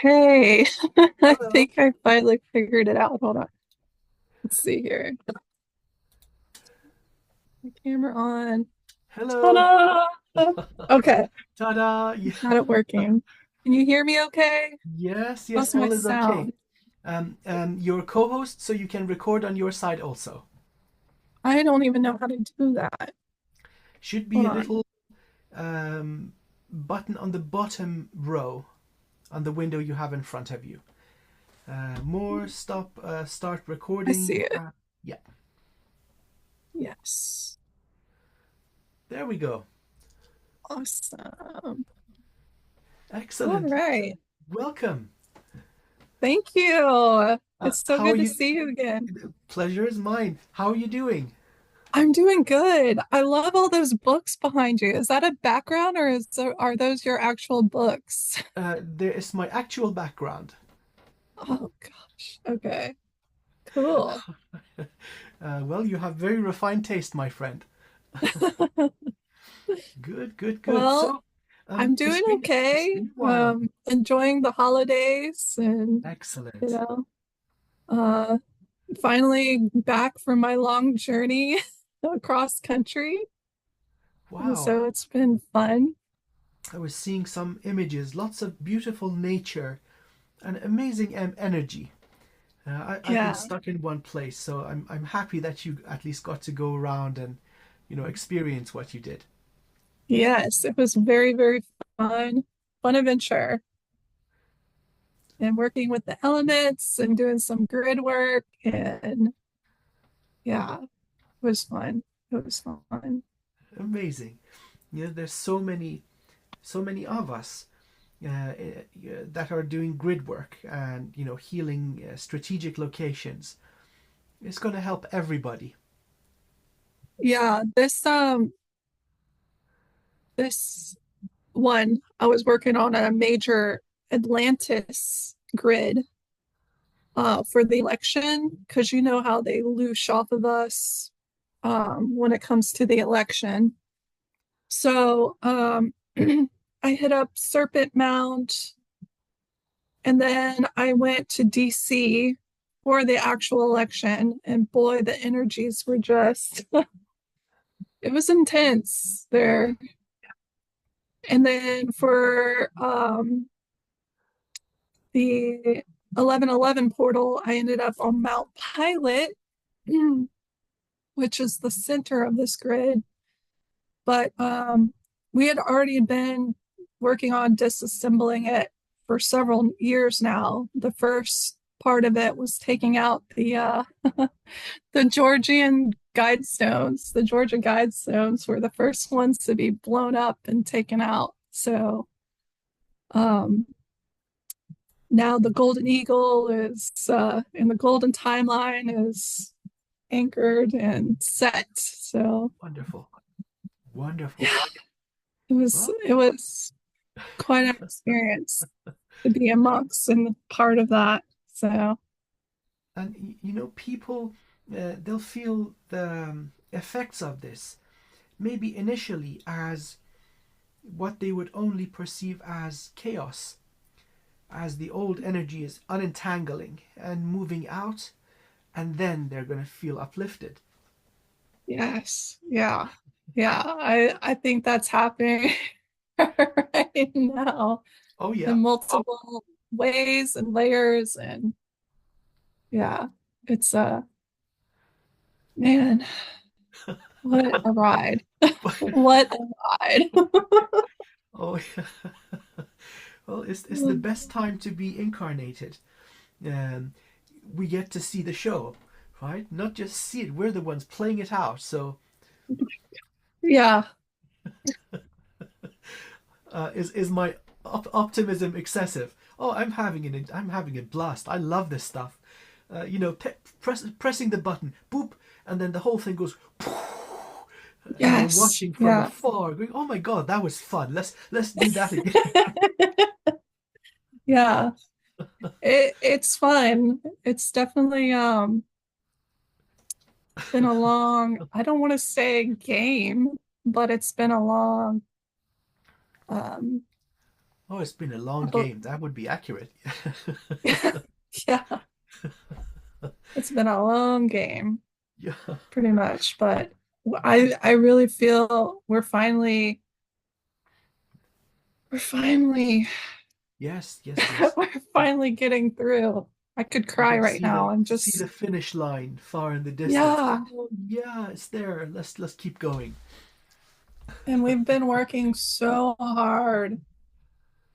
Okay. I Hello. think I finally figured it out. Hold on. Let's see here. The camera on. Hello. Ta-da! Okay, Ta-da. Yeah. got it working. Can you hear me okay? Yes, yes, How's my all is okay. sound? You're co-host, so you can record on your side also. I don't even know how to do that. Should be Hold a on. little button on the bottom row on the window you have in front of you. More, stop, start I see recording. it. Yeah, Yes. there we go. Awesome. All Excellent. right. Welcome. Thank you. It's so How are good to you? see you again. Pleasure is mine. How are you doing? I'm doing good. I love all those books behind you. Is that a background or are those your actual books? There is my actual background. Oh gosh. Okay. Cool. Well, you have very refined taste, my friend. Good, good, good. Well, So, I'm it's doing it's okay. been a while. Enjoying the holidays and you Excellent. know, uh finally back from my long journey across country. Wow. So it's been fun. I was seeing some images, lots of beautiful nature and amazing energy. I've been Yeah. stuck in one place, so I'm happy that you at least got to go around and experience what you did. Yes, it was very, very fun. Fun adventure. And working with the elements and doing some grid work and yeah, it was fun. It was fun. Amazing. There's so many of us that are doing grid work and healing strategic locations. It's going to help everybody. Yeah, this one I was working on a major Atlantis grid for the election because you know how they loosh off of us when it comes to the election. So I hit up Serpent Mound and then I went to DC for the actual election, and boy, the energies were just it was intense there. And then for the 1111 portal, I ended up on Mount Pilot, which is the center of this grid. But we had already been working on disassembling it for several years now. The first part of it was taking out the Georgian guide stones. The Georgia guide stones were the first ones to be blown up and taken out. So um, now the Golden Eagle is in the Golden Timeline is anchored and set. So Wonderful. Wonderful. yeah, it was Well, it was quite an experience to be amongst and part of that. So and people, they'll feel the effects of this maybe initially as what they would only perceive as chaos, as the old energy is unentangling and moving out, and then they're going to feel uplifted. yes, yeah, yeah. I think that's happening right now Oh, yeah. in multiple ways and layers, and yeah, it's man, what a ride! What a ride! Oh, yeah. Well, it's the best time to be incarnated. Um, we get to see the show, right? Not just see it, we're the ones playing it out. So, Yeah, is my optimism excessive? Oh, I'm having a blast. I love this stuff. Pressing the button, boop, and then the whole thing goes, and I'm yes, watching from yeah. afar, going, "Oh my god, that was fun. Let's do that again." Yeah, it's fun. It's definitely been a long, I don't want to say game, but it's been a long um Oh, it's been a long But game. That would be accurate. yeah, it's been a long game, Yeah. pretty much. But I really feel we're finally Yes, yes, yes. we're finally getting through. I could You cry can right now. I'm see the just finish line far in the distance. yeah. Oh, yeah, it's there. Let's keep going. And we've been working so hard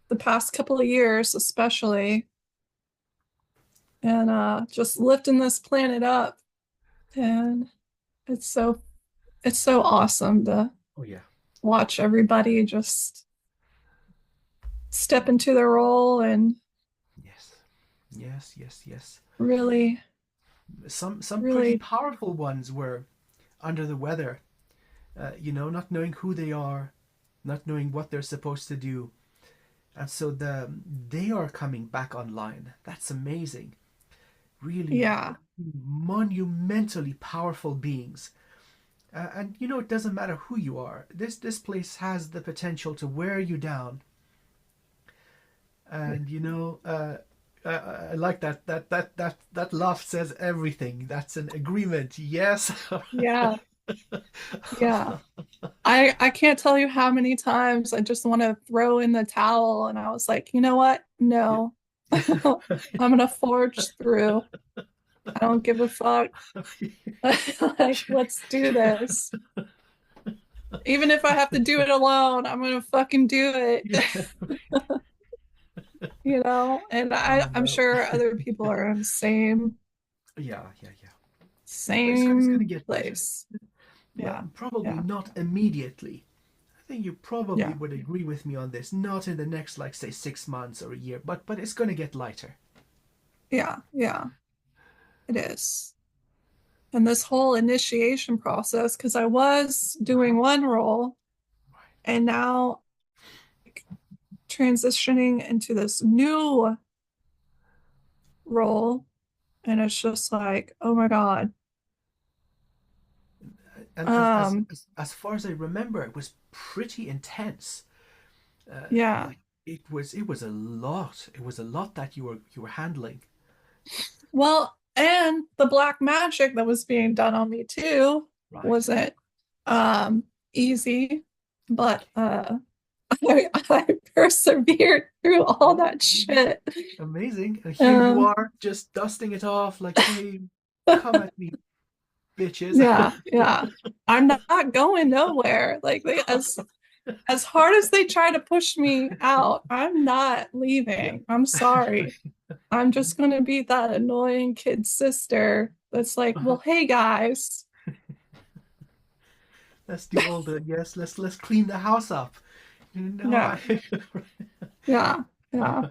the past couple of years, especially, and just lifting this planet up. And it's so awesome to Oh yeah. watch everybody just step into their role and Yes. Yes, yes, yes. really, Some pretty really, powerful ones were under the weather. Not knowing who they are, not knowing what they're supposed to do. And so they are coming back online. That's amazing. Really yeah, monumentally powerful beings. And it doesn't matter who you are. This place has the potential to wear you down. And I like that laugh says everything. That's an agreement. Yes. yeah, yeah. I can't tell you how many times I just want to throw in the towel, and I was like, you know what? Yeah. No, I'm gonna forge through. I don't give a fuck. Like, let's do this. Even if I have to do it alone, I'm gonna fucking do Yeah. it. And Oh I'm no. sure other people are in the same Yeah, yeah, yeah. But it's gonna same get better. place. Well, Yeah, probably yeah, not immediately. I think you probably yeah, would agree with me on this. Not in the next, like, say, 6 months or a year, but it's gonna get lighter. yeah, yeah, it is. And this whole initiation process, because I was doing Uh-huh. one role Right. and now transitioning into this new role, and it's just like, oh my God. And Um, as far as I remember, it was pretty intense. yeah. Like it was a lot. It was a lot that you were handling. Well, and the black magic that was being done on me too Right. wasn't um easy, but I persevered through all Oh, that shit. amazing. And here you Um, are, just dusting it off, like, hey, come at me, bitches. yeah, yeah. I'm not going nowhere. Like as hard as they try to push me out, I'm not Yeah. leaving. I'm sorry. I'm just gonna be that annoying kid sister that's like, well, hey guys. Let's do all the yes. Let's clean the house up. No, Yeah, yeah, yeah.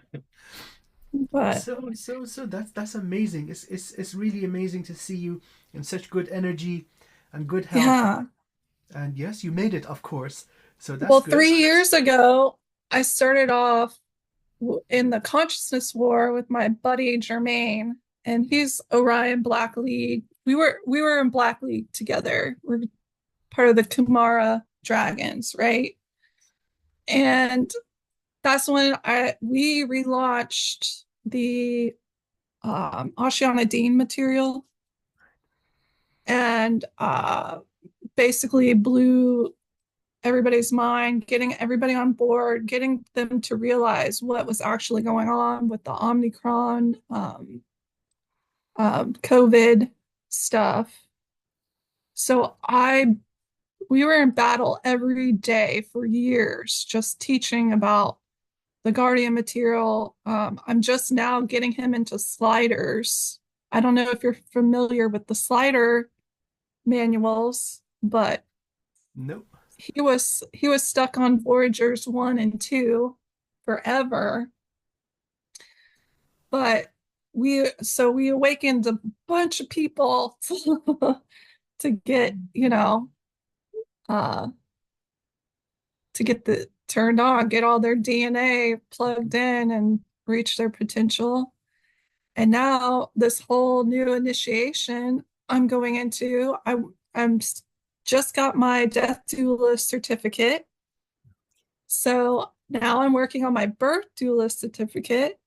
But so that's amazing. It's really amazing to see you in such good energy and good health. yeah. And yes, you made it, of course. So that's Well, good. 3 years ago, I started off in the consciousness war with my buddy Jermaine, and he's Orion Black League. We were in Black League together. We're part of the Kumara Dragons, right? And that's when I we relaunched the Ashiana Dean material and basically blew everybody's mind, getting everybody on board, getting them to realize what was actually going on with the Omicron, COVID stuff. So we were in battle every day for years, just teaching about the Guardian material. I'm just now getting him into sliders. I don't know if you're familiar with the slider manuals, but Nope. he was stuck on Voyagers 1 and 2 forever. But we awakened a bunch of people to get, uh to get the turned on, get all their DNA plugged in and reach their potential. And now this whole new initiation I'm going into, I'm just got my death doula certificate. So now I'm working on my birth doula certificate,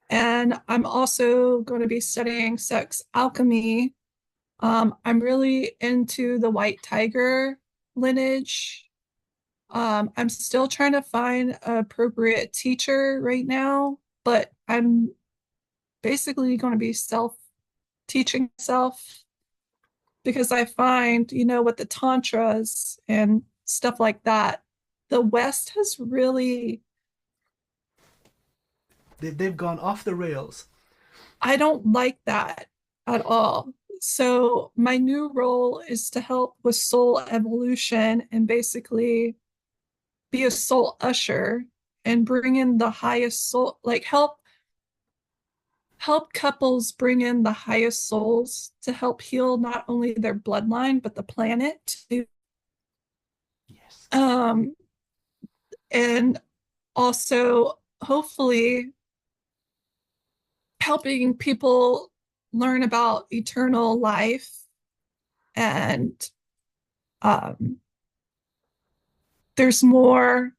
and I'm also going to be studying sex alchemy. I'm really into the white tiger lineage. I'm still trying to find an appropriate teacher right now, but I'm basically going to be self teaching myself because I find, with the tantras and stuff like that, the West has really, They've gone off the rails. I don't like that at all. So my new role is to help with soul evolution and basically be a soul usher and bring in the highest soul, like help couples bring in the highest souls to help heal not only their bloodline but the planet too. Yes. Um, and also hopefully helping people learn about eternal life and um, there's more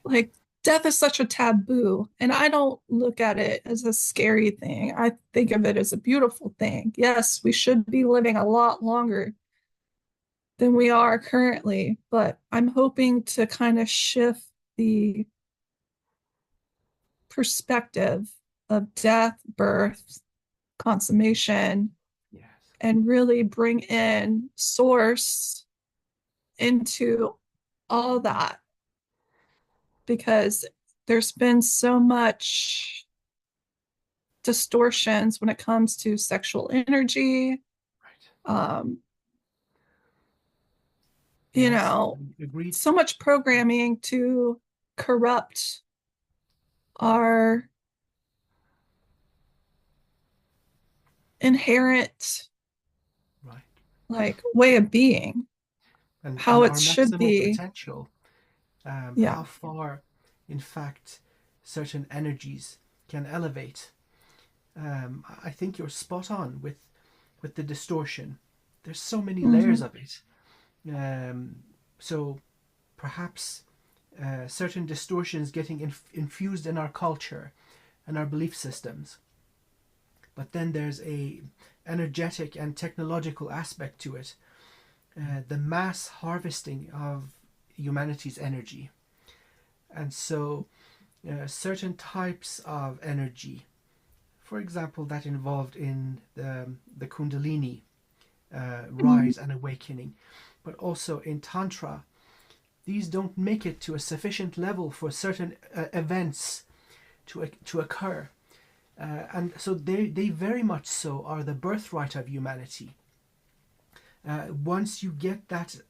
like death is such a taboo and I don't look at it as a scary thing. I think of it as a beautiful thing. Yes, we should be living a lot longer than we are currently, but I'm hoping to kind of shift the perspective of death, birth, consummation, Yes. and really bring in source into all that because there's been so much distortions when it comes to sexual energy. Right. Um, you Yes. know, Agreed. so much programming to corrupt our inherent Right. like way of being, And how it our should maximum be. potential, Yeah. how far, in fact, certain energies can elevate. I think you're spot on with the distortion. There's so many layers Mm-hmm. of it. Um, so perhaps certain distortions getting infused in our culture and our belief systems. But then there's a energetic and technological aspect to it. The mass harvesting of humanity's energy. And so certain types of energy, for example, that involved in the Kundalini Mm-hmm. rise and awakening, but also in Tantra, these don't make it to a sufficient level for certain events to occur. And so they very much so are the birthright of humanity. Once you get that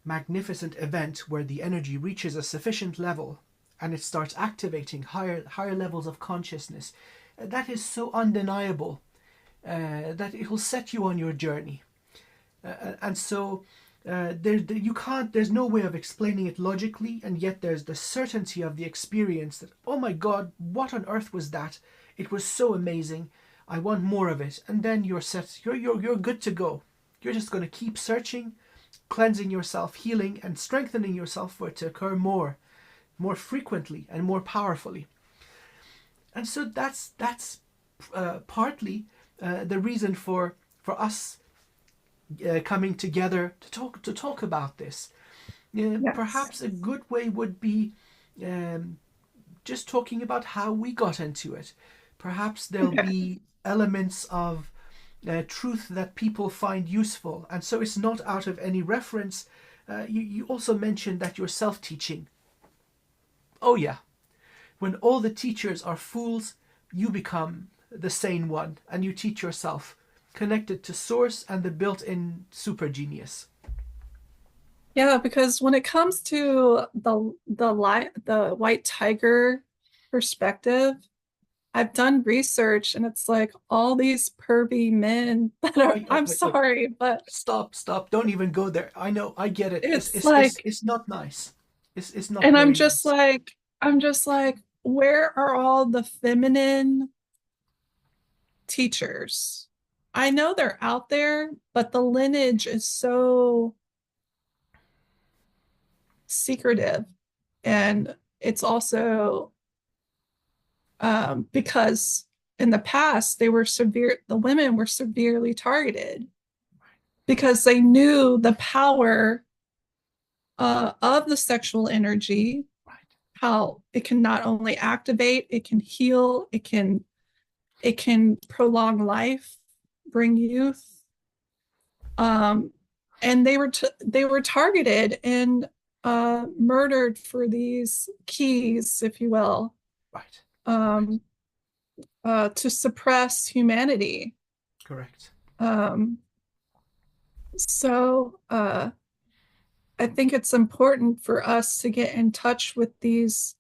magnificent event where the energy reaches a sufficient level and it starts activating higher levels of consciousness, that is so undeniable that it will set you on your journey. And so you can't. There's no way of explaining it logically, and yet there's the certainty of the experience that, oh my God, what on earth was that? It was so amazing. I want more of it. And then you're set. You're good to go. You're just going to keep searching, cleansing yourself, healing, and strengthening yourself for it to occur more frequently and more powerfully. And so that's partly the reason for us coming together to talk about this. Yes. Perhaps a good way would be um, just talking about how we got into it. Perhaps there'll Okay. be elements of truth that people find useful, and so it's not out of any reference. You also mentioned that you're self-teaching. Oh yeah, when all the teachers are fools, you become the sane one, and you teach yourself, connected to source and the built-in super genius. Yeah, because when it comes to the white tiger perspective, I've done research and it's like all these pervy men that are, I'm I sorry, but stop! Don't even go there. I know, I get it. It's it's it's it's like, it's not nice. It's not and very nice. I'm just like, where are all the feminine teachers? I know they're out there, but the lineage is so secretive. And it's also because in the past the women were severely targeted because they knew the power of the sexual energy, Right. how it can not only activate, it can heal, it can prolong life, bring youth. Um, and they were targeted and murdered for these keys, if you will, Right. Right. um, to suppress humanity. Correct. Um, so I think it's important for us to get in touch with these,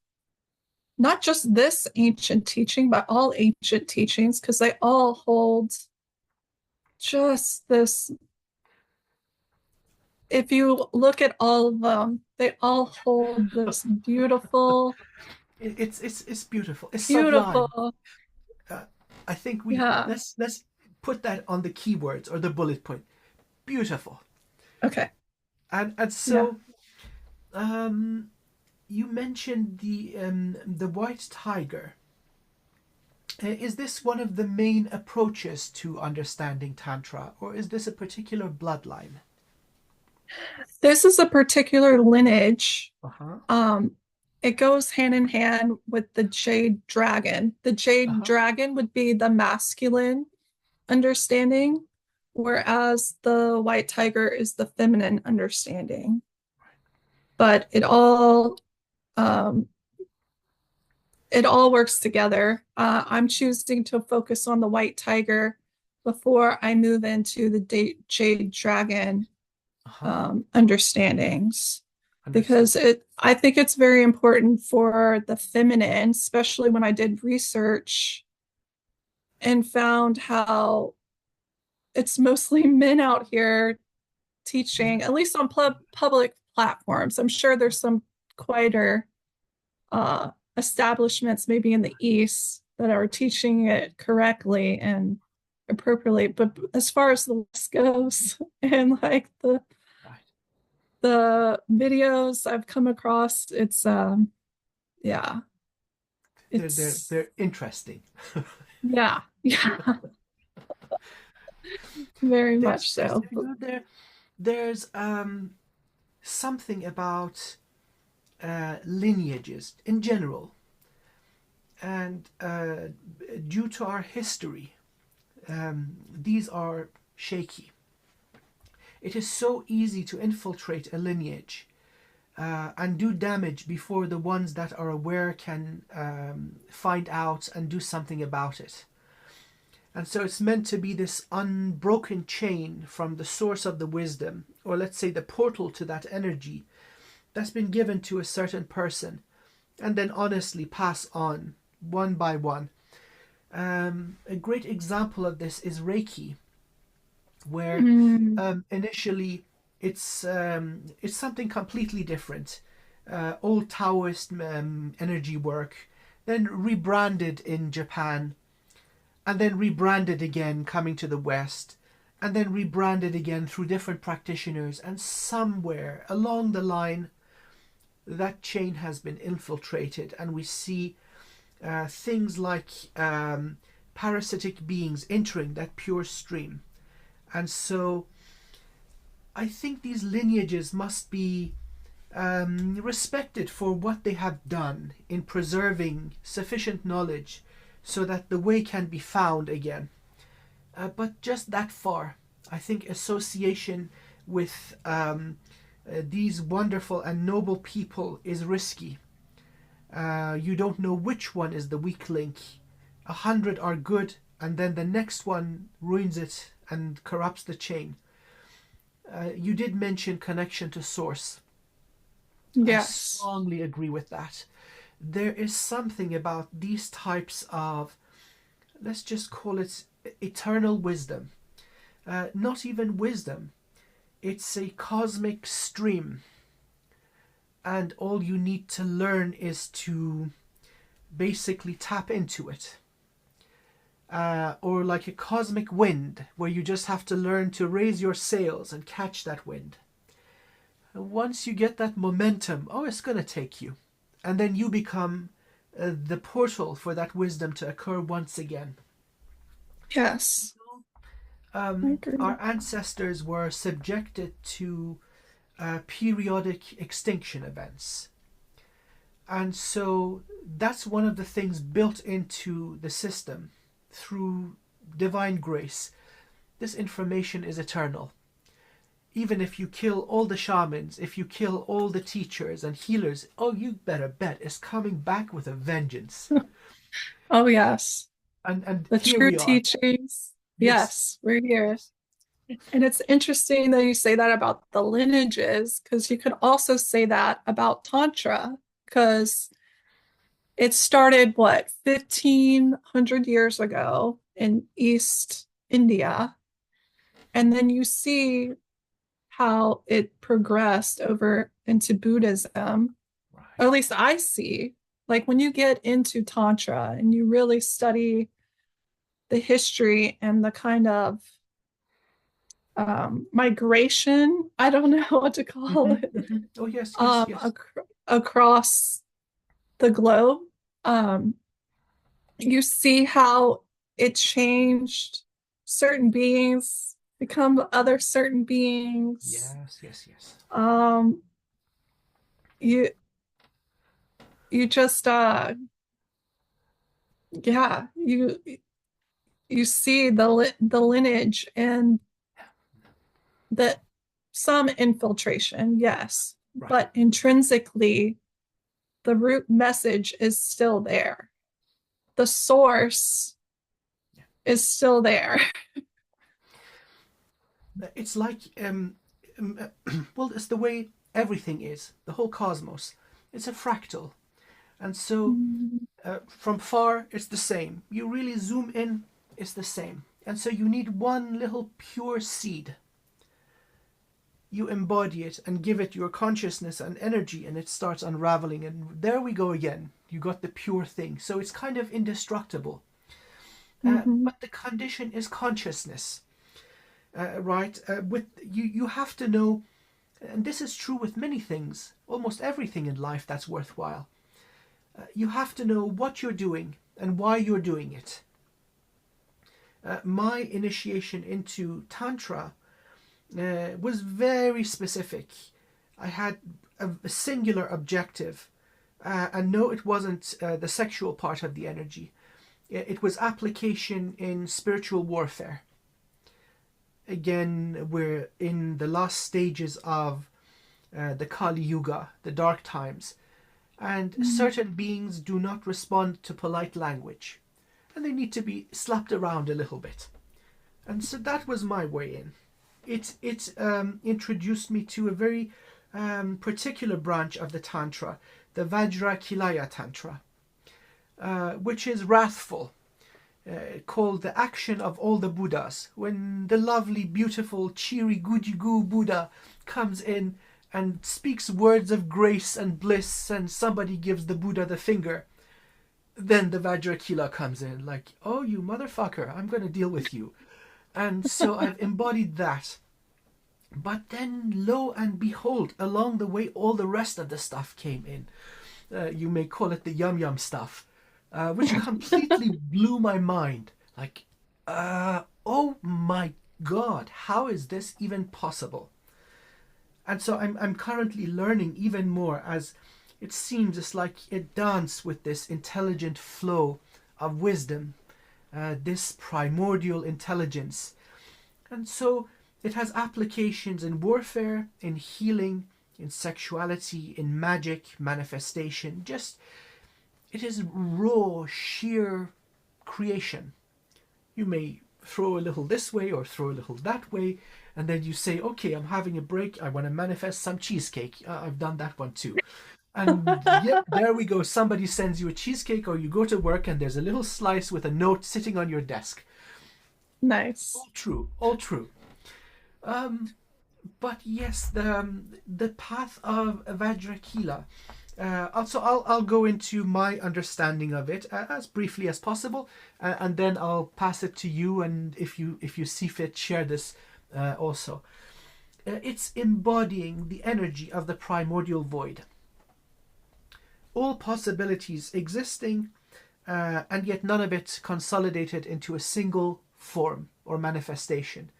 not just this ancient teaching, but all ancient teachings, because they all hold just this. If you look at all of them, they all hold this beautiful, It's beautiful. It's sublime. beautiful. Uh, I think we Yeah. let's put that on the keywords or the bullet point. Beautiful. Okay. And Yeah. so um, you mentioned the white tiger. Is this one of the main approaches to understanding Tantra, or is this a particular bloodline? This is a particular lineage. Uh huh. Um, it goes hand in hand with the jade dragon. The Uh jade huh. dragon would be the masculine understanding, whereas the white tiger is the feminine understanding. But um, it all works together. I'm choosing to focus on the white tiger before I move into the jade dragon Uh huh. understandings Understood. because it I think it's very important for the feminine, especially when I did research and found how it's mostly men out here Yeah. teaching, at least on public platforms. I'm sure there's some quieter establishments, maybe in the East, that are teaching it correctly and appropriately. But as far as the West goes, and like Right. the videos I've come across, it's yeah, it's They're interesting. yeah, yeah, very much There's so. there's something about lineages in general, and due to our history, these are shaky. It is so easy to infiltrate a lineage and do damage before the ones that are aware can find out and do something about it. And so it's meant to be this unbroken chain from the source of the wisdom, or let's say the portal to that energy that's been given to a certain person, and then honestly pass on one by one. A great example of this is Reiki, where Mm, initially it's something completely different. Old Taoist energy work, then rebranded in Japan, and then rebranded again coming to the West, and then rebranded again through different practitioners, and somewhere along the line that chain has been infiltrated, and we see things like parasitic beings entering that pure stream. And so I think these lineages must be respected for what they have done in preserving sufficient knowledge so that the way can be found again. But just that far, I think association with these wonderful and noble people is risky. You don't know which one is the weak link. 100 are good, and then the next one ruins it and corrupts the chain. You did mention connection to source. I yes. strongly agree with that. There is something about these types of, let's just call it eternal wisdom. Not even wisdom, it's a cosmic stream, and all you need to learn is to basically tap into it. Or like a cosmic wind, where you just have to learn to raise your sails and catch that wind. And once you get that momentum, oh, it's going to take you. and then you become the portal for that wisdom to occur once again. Yes, I agree. Our ancestors were subjected to periodic extinction events. And so that's one of the things built into the system through divine grace. This information is eternal. Even if you kill all the shamans, if you kill all the teachers and healers, oh, you better bet it's coming back with a vengeance. Oh, yes. And The here true we are. teachings. Yes, Yes, we're here. yes. And it's interesting that you say that about the lineages, because you could also say that about Tantra, because it started, what, 1500 years ago in East India. And then you see how it progressed over into Buddhism. Or Right. at least I see, like when you get into Tantra and you really study the history and the kind of migration, I don't know what to call Mm-hmm, it, mm-hmm. Oh, yes, yes, yes. across the globe, um, you see how it changed certain beings become other certain beings. Yes, yes, yes. Um, you you just yeah, you see the lineage and that some infiltration, yes, Right. but intrinsically the root message is still there. The source Yeah. is still there. It's like, well, it's the way everything is, the whole cosmos. It's a fractal. And so from far, it's the same. You really zoom in, it's the same. And so you need one little pure seed. You embody it and give it your consciousness and energy, and it starts unraveling. And there we go again. You got the pure thing. So it's kind of indestructible. Mhm. But the condition is consciousness, right? With you have to know, and this is true with many things, almost everything in life that's worthwhile. You have to know what you're doing and why you're doing it. My initiation into Tantra was very specific. I had a singular objective, and no, it wasn't the sexual part of the energy. It was application in spiritual warfare. Again, we're in the last stages of the Kali Yuga, the dark times, and certain beings do not respond to polite language, and they need to be slapped around a little bit. And so that was my way in. It introduced me to a very particular branch of the Tantra, the Vajrakilaya Tantra, which is wrathful, called the action of all the Buddhas. When the lovely, beautiful, cheery, goody goo Buddha comes in and speaks words of grace and bliss, and somebody gives the Buddha the finger, then the Vajrakila comes in, like, oh, you motherfucker, I'm going to deal with you. And so I've embodied that. But then, lo and behold, along the way, all the rest of the stuff came in. You may call it the yum yum stuff, which completely blew my mind. Like, oh my god, how is this even possible? And so I'm currently learning even more, as it seems it's like a dance with this intelligent flow of wisdom, this primordial intelligence. And so it has applications in warfare, in healing, in sexuality, in magic, manifestation. Just, it is raw, sheer creation. You may throw a little this way or throw a little that way, and then you say, okay, I'm having a break. I want to manifest some cheesecake. I've done that one too. And yep, there we go. Somebody sends you a cheesecake, or you go to work and there's a little slice with a note sitting on your desk. Nice. All true, all true. Um, but yes, the path of Vajrakila. Also, I'll go into my understanding of it as briefly as possible, and then I'll pass it to you. And if you see fit, share this also. It's embodying the energy of the primordial void. all possibilities existing, and yet none of it consolidated into a single form or manifestation.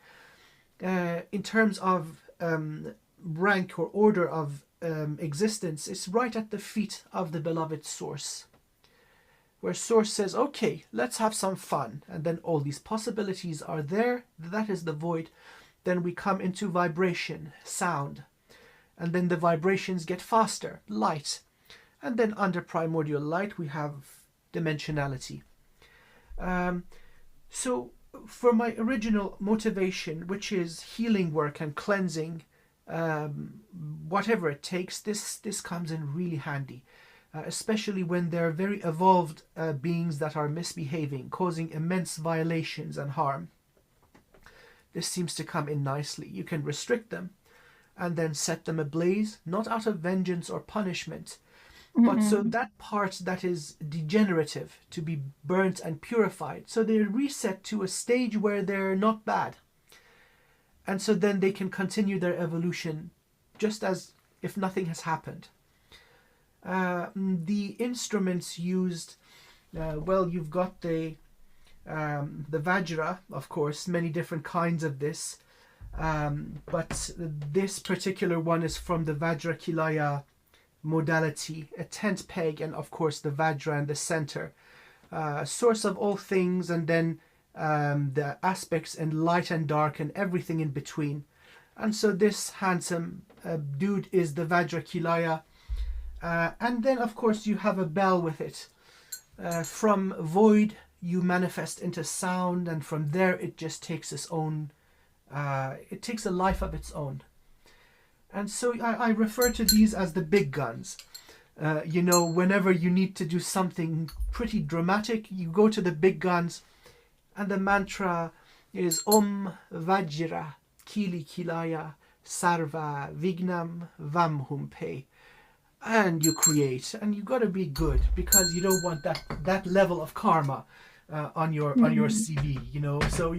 In terms of rank or order of existence, it's right at the feet of the beloved source, where source says, okay, let's have some fun, and then all these possibilities are there. That is the void. Then we come into vibration, sound, and then the vibrations get faster, light, and then under primordial light we have dimensionality. um, so for my original motivation, which is healing work and cleansing, whatever it takes, this comes in really handy, especially when they're very evolved beings that are misbehaving, causing immense violations and harm. This seems to come in nicely. You can restrict them and then set them ablaze, not out of vengeance or punishment, but so Hmm. that part that is degenerative to be burnt and purified, so they're reset to a stage where they're not bad, and so then they can continue their evolution just as if nothing has happened. The instruments used, well, you've got the Vajra, of course, many different kinds of this, but this particular one is from the Vajra Kilaya modality, a tent peg, and of course the Vajra in the center, source of all things, and then the aspects and light and dark and everything in between. And so this handsome dude is the Vajra Kilaya. And then of course you have a bell with it. From void you manifest into sound, and from there it just takes its own, it takes a life of its own. And so I refer to these as the big guns. Whenever you need to do something pretty dramatic, you go to the big guns, and the mantra is Om Vajra Kili Kilaya Sarva Vignam Vamhumpe. And you create, and you got to be good, because you don't want that level of karma on your Hmm. CV. So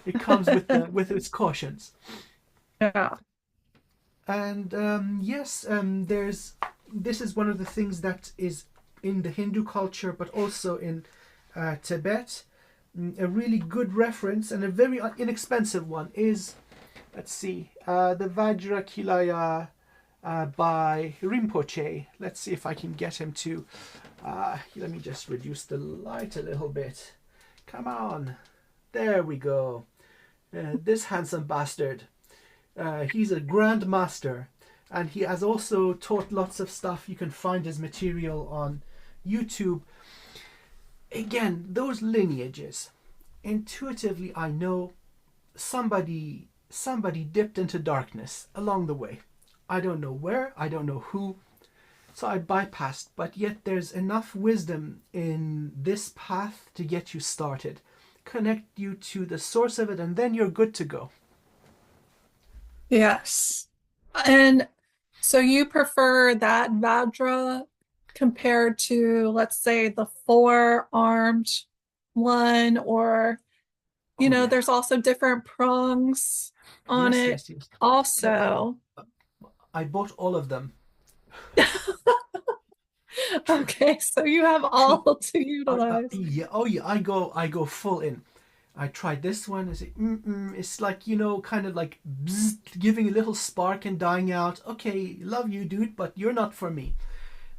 it comes with its cautions. Yeah. And yes, there's this is one of the things that is in the Hindu culture, but also in Tibet. A really good reference and a very inexpensive one is, let's see, the Vajra Kilaya by Rinpoche. Let's see if I can get him to. Let me just reduce the light a little bit. Come on. There we go. This handsome bastard. He's a grand master, and he has also taught lots of stuff. You can find his material on YouTube. Again, those lineages. Intuitively, I know somebody dipped into darkness along the way. I don't know where, I don't know who, so I bypassed, but yet there's enough wisdom in this path to get you started, connect you to the source of it, and then you're good to go. Yes. And so you prefer that Vajra compared to, let's say, the four-armed one, or, Oh yeah. there's also different prongs on Yes, it yes, yes. also. I bought all of them. Okay, so you have True. all to utilize. Yeah, oh yeah, I go full in. I tried this one. It's like, kind of like bzz, giving a little spark and dying out. Okay, love you, dude, but you're not for me.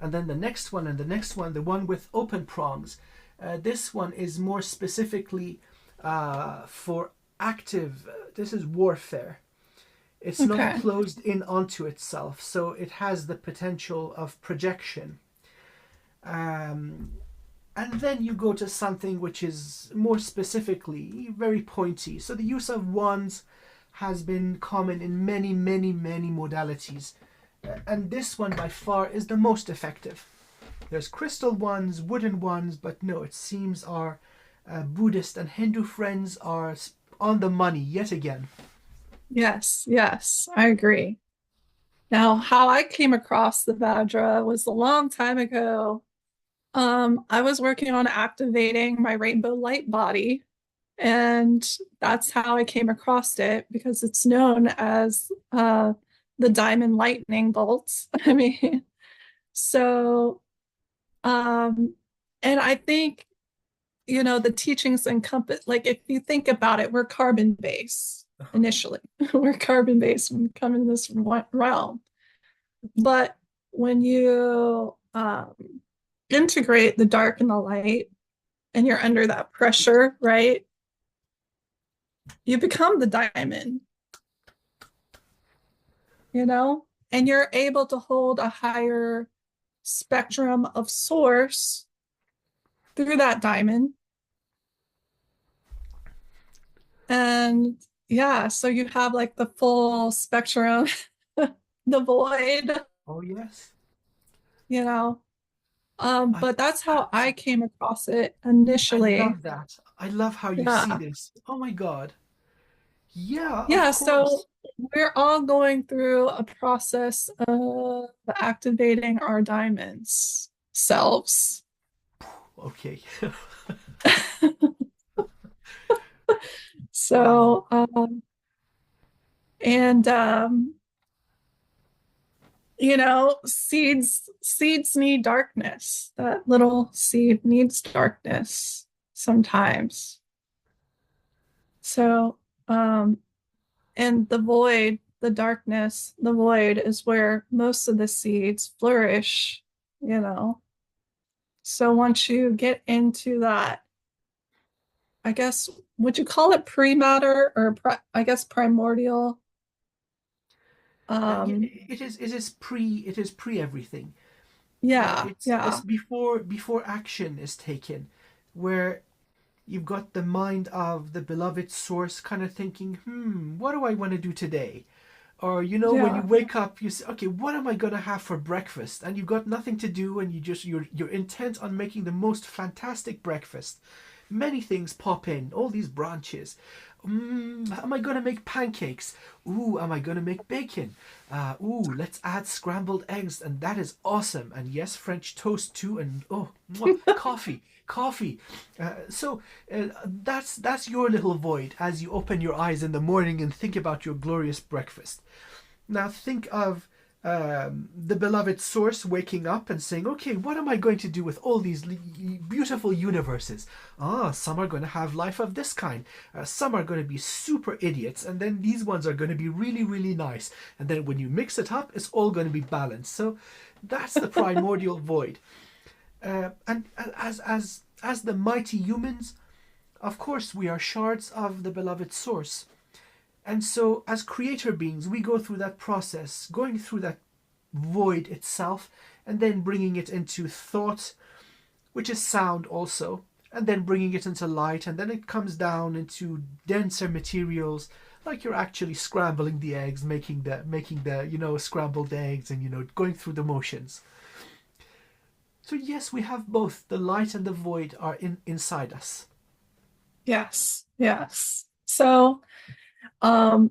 And then the next one and the next one, the one with open prongs. This one is more specifically for active. This is warfare. It's not Okay. closed in onto itself, so it has the potential of projection. Um, and then you go to something which is more specifically very pointy. So the use of wands has been common in many, many, many modalities. And this one by far is the most effective. There's crystal ones, wooden ones, but no, it seems our Buddhist and Hindu friends are on the money yet again. Yes, yes, I agree. Now, how I came across the Vajra was a long time ago. I was working on activating my rainbow light body, and that's how I came across it because it's known as the diamond lightning bolts. I mean, So, um, and I think, the teachings encompass, like, if you think about it, we're carbon based Uh-huh. initially. We're carbon based when we come in this realm. But when you integrate the dark and the light, and you're under that pressure, right? You become the diamond, and you're able to hold a higher spectrum of source through that diamond. And yeah, so you have like the full spectrum, the void, Oh yes. you know. I But that's how I absolutely. came across it I initially. love that. I love how you see Yeah. this. Oh my God. Yeah, of Yeah, so course. we're all going through a process of activating our diamonds selves. Okay. Wow. So, and seeds need darkness. That little seed needs darkness sometimes. So, and the darkness, the void is where most of the seeds flourish, you know. So once you get into that, I guess, would you call it pre-matter or I guess primordial? Yeah, Um, it is pre everything. yeah, It's yeah, before action is taken, where you've got the mind of the beloved source kind of thinking, what do I want to do today? Or when you yeah, wake up, you say, okay, what am I gonna have for breakfast? And you've got nothing to do, and you're intent on making the most fantastic breakfast. Many things pop in, all these branches. Am I gonna make pancakes? Ooh, am I gonna make bacon? Ooh, let's add scrambled eggs, and that is awesome. And yes, French toast too, and oh, coffee, coffee. That's your little void as you open your eyes in the morning and think about your glorious breakfast. Now think of the beloved source waking up and saying, okay, what am I going to do with all these beautiful universes? Some are going to have life of this kind. Some are going to be super idiots. And then these ones are going to be really, really nice. And then when you mix it up, it's all going to be balanced. So that's the primordial void. And as the mighty humans, of course, we are shards of the beloved source. And so, as creator beings, we go through that process, going through that void itself, and then bringing it into thought, which is sound also, and then bringing it into light, and then it comes down into denser materials, like you're actually scrambling the eggs, making the scrambled eggs, and going through the motions. So yes, we have both the light and the void are inside us. yes, yes. So, um,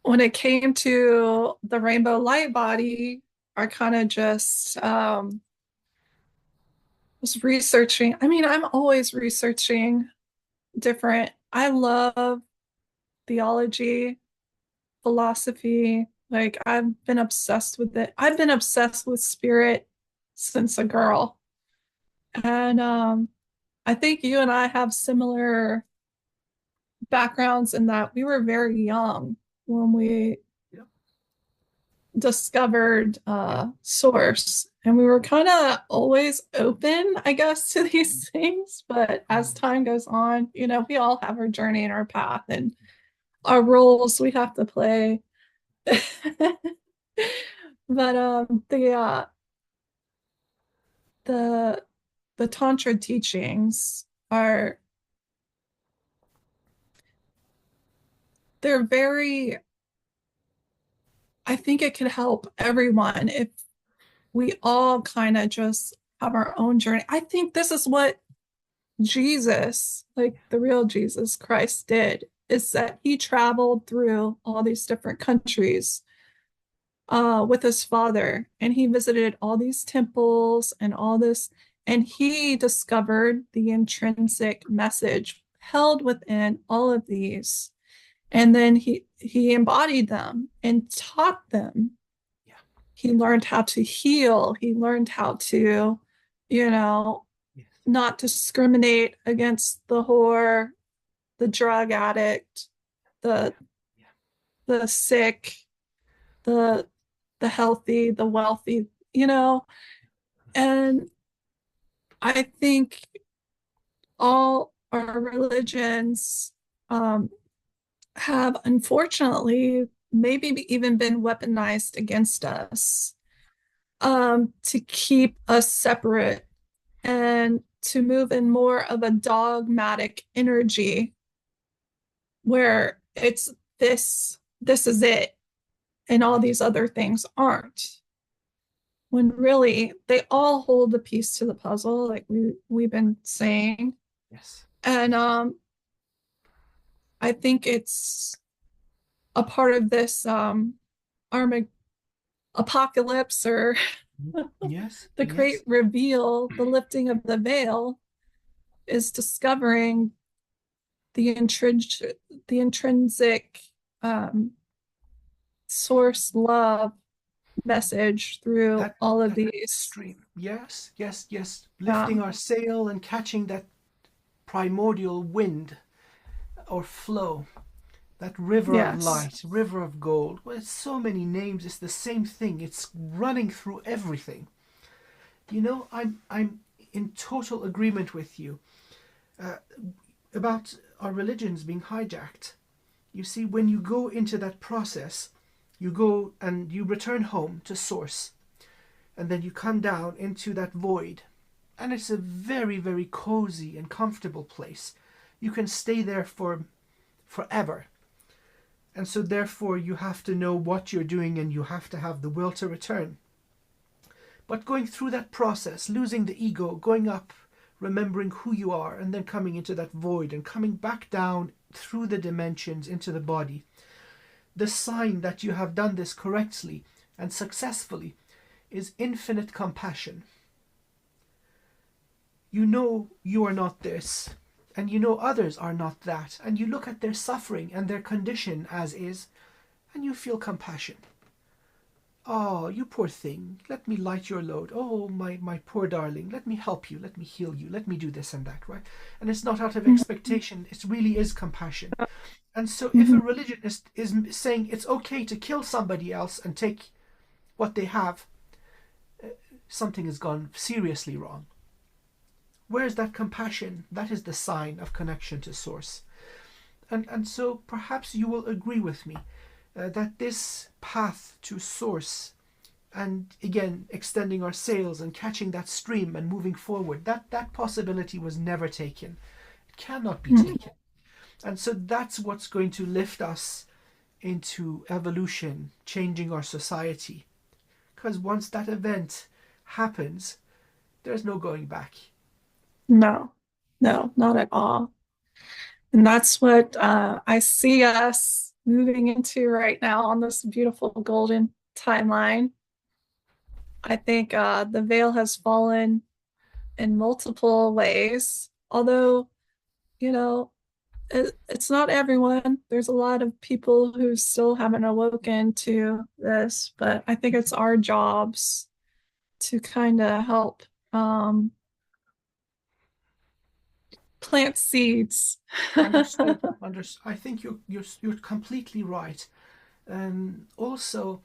when it came to the rainbow light body, I kind of just was researching. I mean, I'm always researching different. I love theology, philosophy. Like, I've been obsessed with it. I've been obsessed with spirit since a girl. And I think you and I have similar backgrounds in that we were very young when we Yep. discovered source, and we were kind of always open, I guess, to these things. But as Mm. time goes on, we all have our journey and our path and our roles we have to play. But the the tantra teachings are they're very, I think it could help everyone if we all kind of just have our own journey. I think this is what Jesus, like the real Jesus Christ, did, is that he traveled through all these different countries with his father, and he visited all these temples and all this, and he discovered the intrinsic message held within all of these, and then he embodied them and taught them. Yeah. he learned how to heal. He learned how to, you know, Yes. not discriminate against the whore, the drug addict, Yeah. the Yeah. the sick, the the healthy, the wealthy, you know. And I think all our religions um, have unfortunately maybe even been weaponized against us to keep us separate and to move in more of a dogmatic energy where it's this is it and all Yes. these other things aren't, when really they all hold a piece to the puzzle, like we've been saying. Yes. And Yes. I think it's a part of this Armag apocalypse or Yes. the great Yes. reveal, the lifting of the veil, is discovering the intrinsic um, source love message through That all of that these. stream. Yes. Yes. Yes. Yeah. Lifting our sail and catching that primordial wind or flow. That river of Yes. light, river of gold. Well, it's so many names. It's the same thing. It's running through everything. I'm in total agreement with you uh, about our religions being hijacked. You see, when you go into that process, you go and you return home to source, and then you come down into that void, and it's a very, very cozy and comfortable place. You can stay there for forever. And so therefore you have to know what you're doing and you have to have the will to return. But going through that process, losing the ego, going up, remembering who you are, and then coming into that void and coming back down through the dimensions into the body, the sign that you have done this correctly and successfully is infinite compassion. You know you are not this, and you know others are not that, and you look at their suffering and their condition as is, and you feel compassion. Oh, you poor thing, let me light your load. Oh, my poor darling, let me help you, let me heal you, let me do this and that, right? And it's not out of expectation, it really is compassion. And so if a Mhm. religion is saying it's okay to kill somebody else and take what they have, something has gone seriously wrong. Where's that compassion? That is the sign of connection to source. And so perhaps you will agree with me that this path to source and again extending our sails and catching that stream and moving forward, that possibility was never taken. It cannot be Mhm. taken. And so that's what's going to lift us into evolution, changing our society. Because once that event happens, there's no going back. No, no, not at all. And that's what I see us moving into right now on this beautiful golden timeline. I think the veil has fallen in multiple ways, although, you know, it's not everyone. There's a lot of people who still haven't awoken to this, but I think it's our jobs to kind of help plant seeds. Understood. I think you're completely right. Also,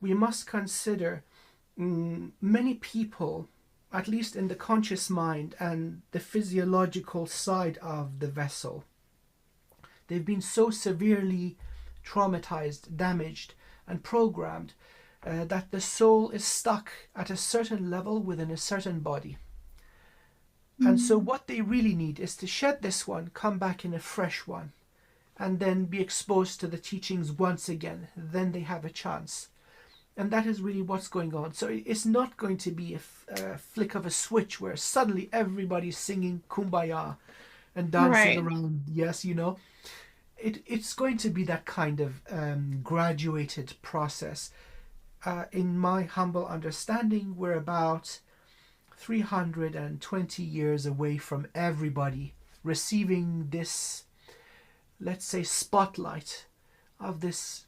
we must consider many people, at least in the conscious mind and the physiological side of the vessel, they've been so severely traumatized, damaged, and programmed that the soul is stuck at a certain level within a certain body. And so, what they really need is to shed this one, come back in a fresh one, and then be exposed to the teachings once again. Then they have a chance. And that is really what's going on. So it's not going to be a flick of a switch where suddenly everybody's singing Kumbaya and dancing Right. around. Yes, it's going to be that kind of graduated process. In my humble understanding, we're about 320 years away from everybody receiving this, let's say, spotlight of this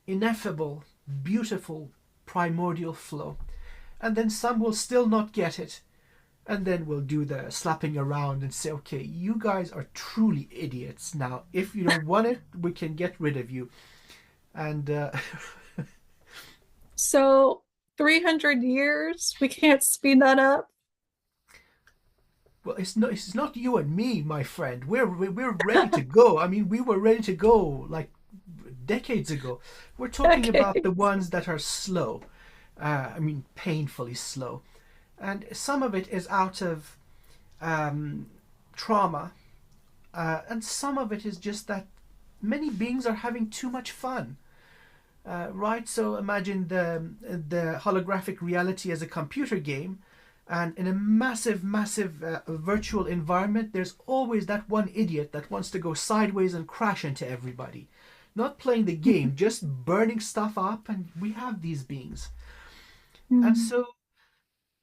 ineffable beautiful primordial flow. And then some will still not get it. And then we'll do the slapping around and say, okay, you guys are truly idiots. Now, if you don't want it, we can get rid of you. And So 300 years, we can't speed that up. well, it's not you and me, my friend. We're ready to go. I mean, we were ready to go like decades ago. We're talking about the Decades. ones that are slow. I mean, painfully slow, and some of it is out of um, trauma, and some of it is just that many beings are having too much fun. Right? So imagine the holographic reality as a computer game, and in a massive, massive virtual environment, there's always that one idiot that wants to go sideways and crash into everybody. Not playing the game, just burning stuff up, and we have these beings. And Mm. so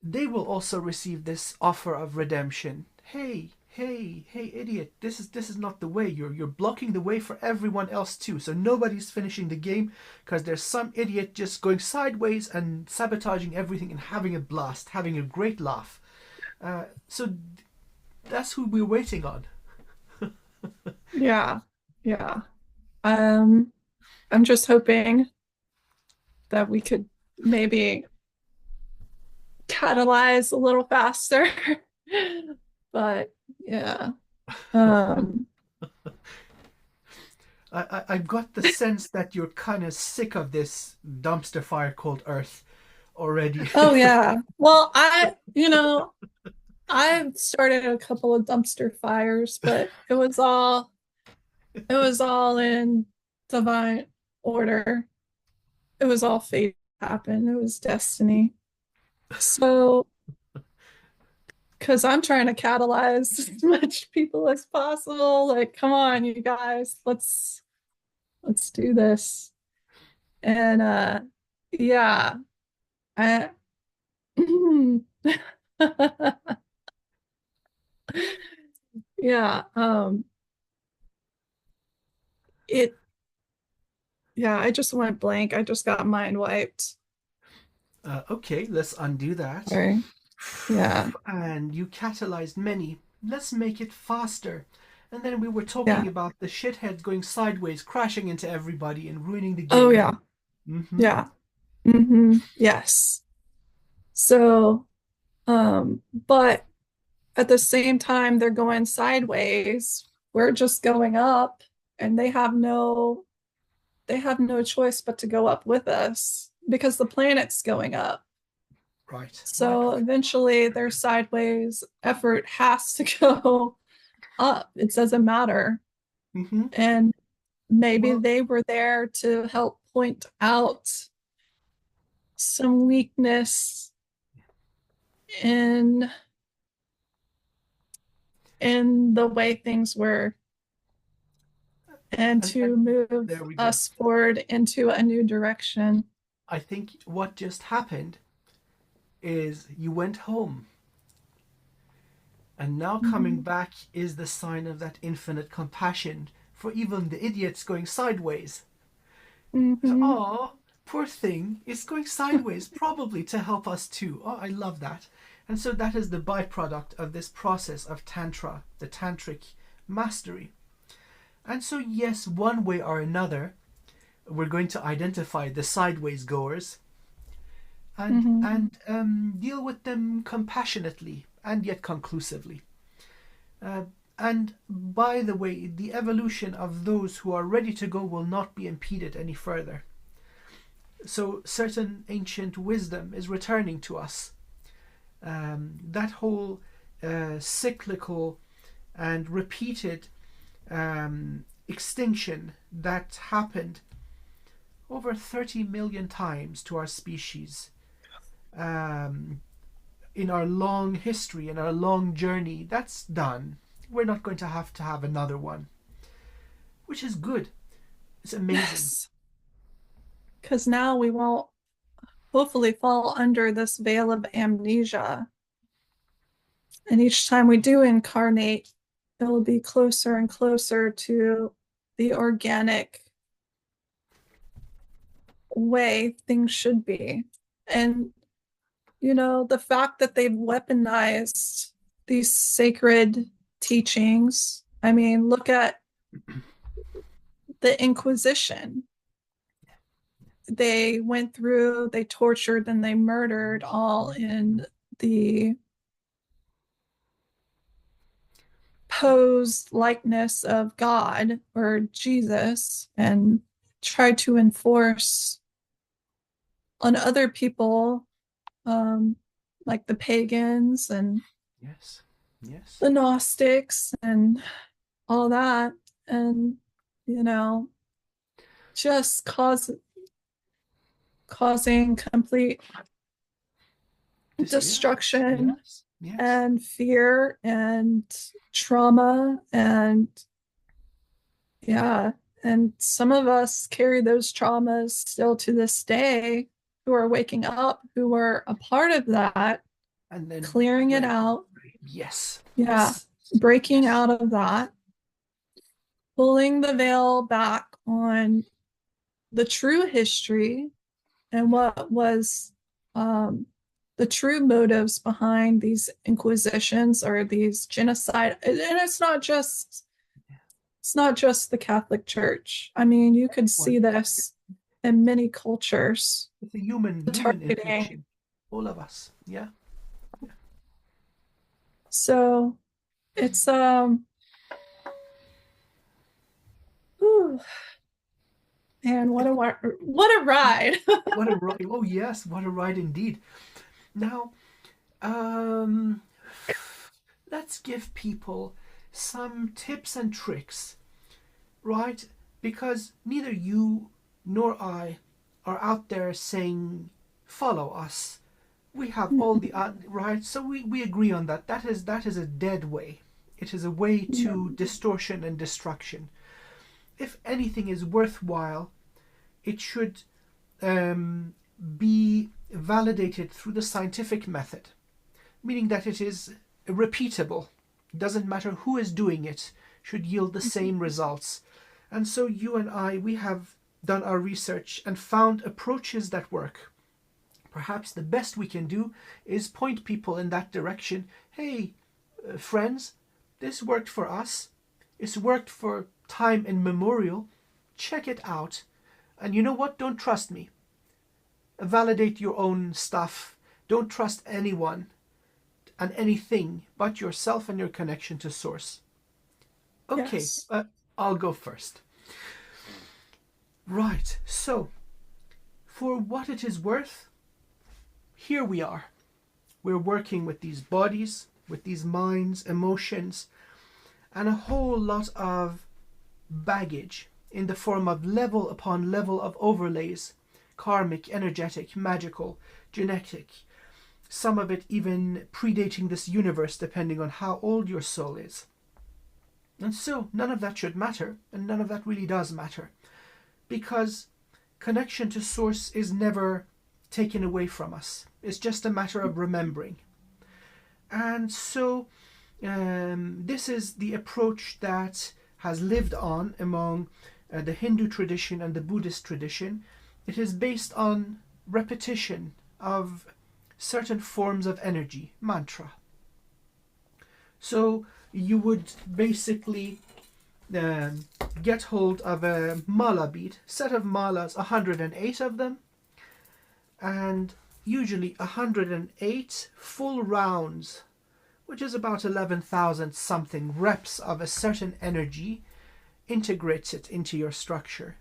they will also receive this offer of redemption. Hey, hey, hey, idiot! This is not the way. You're blocking the way for everyone else too. So nobody's finishing the game because there's some idiot just going sideways and sabotaging everything and having a blast, having a great laugh. So that's who we're waiting on. Yeah. Yeah. Um, I'm just hoping that we could maybe catalyze a little faster. But yeah. Um, I've got the sense that you're kind of sick of this dumpster fire called Earth already. oh yeah. Well, I've started a couple of dumpster fires, but it was all in divine order. It was all fate to happen. It was destiny. So, because I'm trying to catalyze as much people as possible, like, come on, you guys, let's do this. And yeah, I yeah, it yeah, I just went blank. I just got mind wiped. Okay, let's undo that. Sorry. Yeah, And you catalyzed many. Let's make it faster. And then we were talking yeah. about the shitheads going sideways, crashing into everybody and ruining the Oh game. yeah, Mm-hmm. yeah. Yes. So, but at the same time they're going sideways, we're just going up, and they have no choice but to go up with us because the planet's going up. Right, right, So right. eventually their sideways effort has to go up. It doesn't matter. Mm-hmm. And maybe Well, they were there to help point out some weakness in the way things were, and and to move there we go. us forward into a new direction. I think what just happened is you went home, and now coming Mhm. back is the sign of that infinite compassion for even the idiots going sideways. Mhm. Oh, poor thing. It's going sideways, probably to help us too. Oh, I love that. And so that is the byproduct of this process of Tantra, the Tantric mastery. And so, yes, one way or another, we're going to identify the sideways goers and, Mhm. and deal with them compassionately and yet conclusively. Uh, and by the way, the evolution of those who are ready to go will not be impeded any further. So certain ancient wisdom is returning to us. That whole cyclical and repeated extinction that happened over 30 million times to our species um, in our long history, in our long journey, that's done. We're not going to have another one, which is good. It's amazing. Yes, because now we won't hopefully fall under this veil of amnesia. And each time we do incarnate, it'll be closer and closer to the organic way things should be. And, you know, the fact that they've weaponized these sacred teachings. I mean, look at the Inquisition. They went through, they tortured, and they murdered all in the posed likeness of God or Jesus and tried to enforce on other people, um, like the pagans and Yes. Yes. the Gnostics and all that. And, you know, just causing complete Yes. destruction Yes. Yes. and fear and trauma and yeah, and some of us carry those traumas still to this day who are waking up, who were a part of that, And then clearing it break. out. Yes. Yeah, Yes. breaking Yes. out of that, pulling the veil back on the true history and what was um, the true motives behind these inquisitions or these genocide. And it's not just the Catholic Church. I mean, you could Everyone. see this in many cultures. It's a human Targeting. infliction. All of us. Yeah. Yeah. So it's whew, man, what a ride. What a ride. Oh yes, what a ride indeed. Now, um let's give people some tips and tricks, right? Because neither you nor I are out there saying follow us. We have all the right, so we agree on that. That is a dead way. It is a way to distortion and destruction. If anything is worthwhile, it should um, be validated through the scientific method, meaning that it is repeatable. It doesn't matter who is doing it, should yield the same results. And so you and I, we have done our research and found approaches that work. Perhaps the best we can do is point people in that direction. Hey, friends, this worked for us. It's worked for time immemorial. Check it out. And you know what? Don't trust me. Validate your own stuff. Don't trust anyone and anything but yourself and your connection to source. Okay, Yes. I'll go first. Right, so for what it is worth, here we are. We're working with these bodies, with these minds, emotions, and a whole lot of baggage in the form of level upon level of overlays, karmic, energetic, magical, genetic, some of it even predating this universe depending on how old your soul is. And so none of that should matter, and none of that really does matter, because connection to source is never taken away from us. It's just a matter of remembering. And so this is the approach that has lived on among the Hindu tradition and the Buddhist tradition. It is based on repetition of certain forms of energy, mantra. So you would basically get hold of a mala bead, set of malas, 108 of them, and usually 108 full rounds, which is about 11,000 something reps of a certain energy, integrates it into your structure.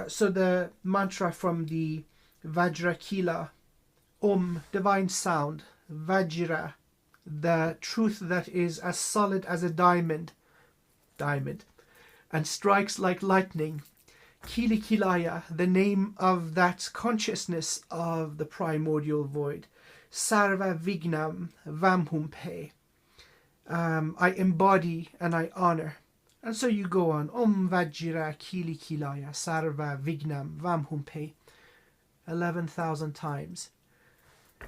So the mantra from the Vajrakila, divine sound, Vajra, the truth that is as solid as a diamond, and strikes like lightning. Kili Kilaya, the name of that consciousness of the primordial void. Sarva Vignam Vamhumpe. I embody and I honor. And so you go on. Om Vajra Kili Kilaya Sarva Vignam Vamhumpe. 11,000 times.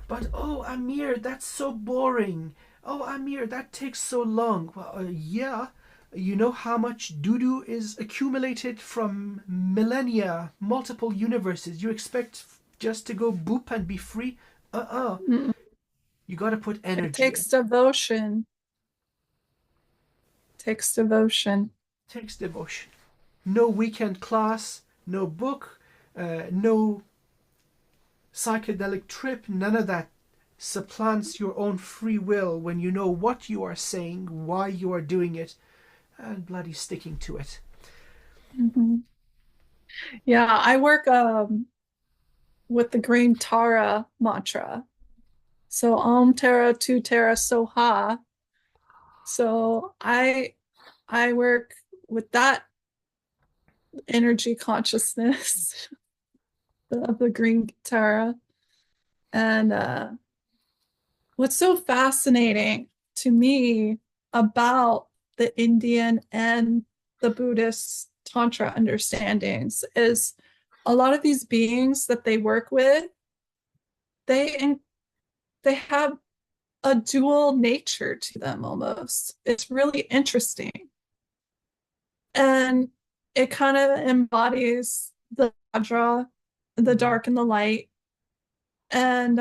But oh, Amir, that's so boring. Oh, Amir, that takes so long. Well, yeah, You know how much doo-doo is accumulated from millennia, multiple universes. You expect just to go boop and be free? Uh-uh. Mm. You got to put It energy in. takes devotion. Takes devotion. Takes devotion. No weekend class, no book, no psychedelic trip, none of that supplants your own free will when you know what you are saying, why you are doing it, and bloody sticking to it. Mhm. Yeah, I work with the green Tara mantra. So Om Tara Tu Tara Soha. So I work with that energy consciousness of the green Tara. And what's so fascinating to me about the Indian and the Buddhist Tantra understandings is a lot of these beings that they work with, they they have a dual nature to them almost. It's really interesting. And it kind of embodies the Vajra, the Mm, dark and the light. And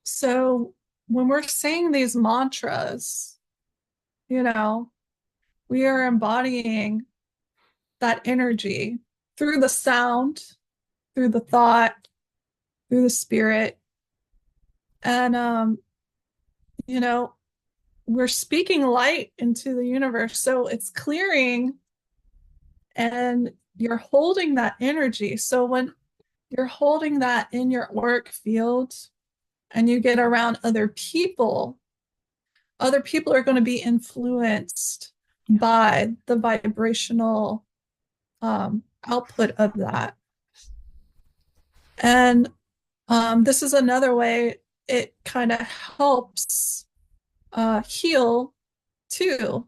so when we're saying these mantras, you know, we are embodying that energy through the sound, through the thought, through the spirit. And, you know, we're speaking light into the universe. So it's clearing and you're holding that energy. So when you're holding that in your auric field and you get around other people are going to be influenced by the vibrational output of that. And this is another way it kind of helps heal too.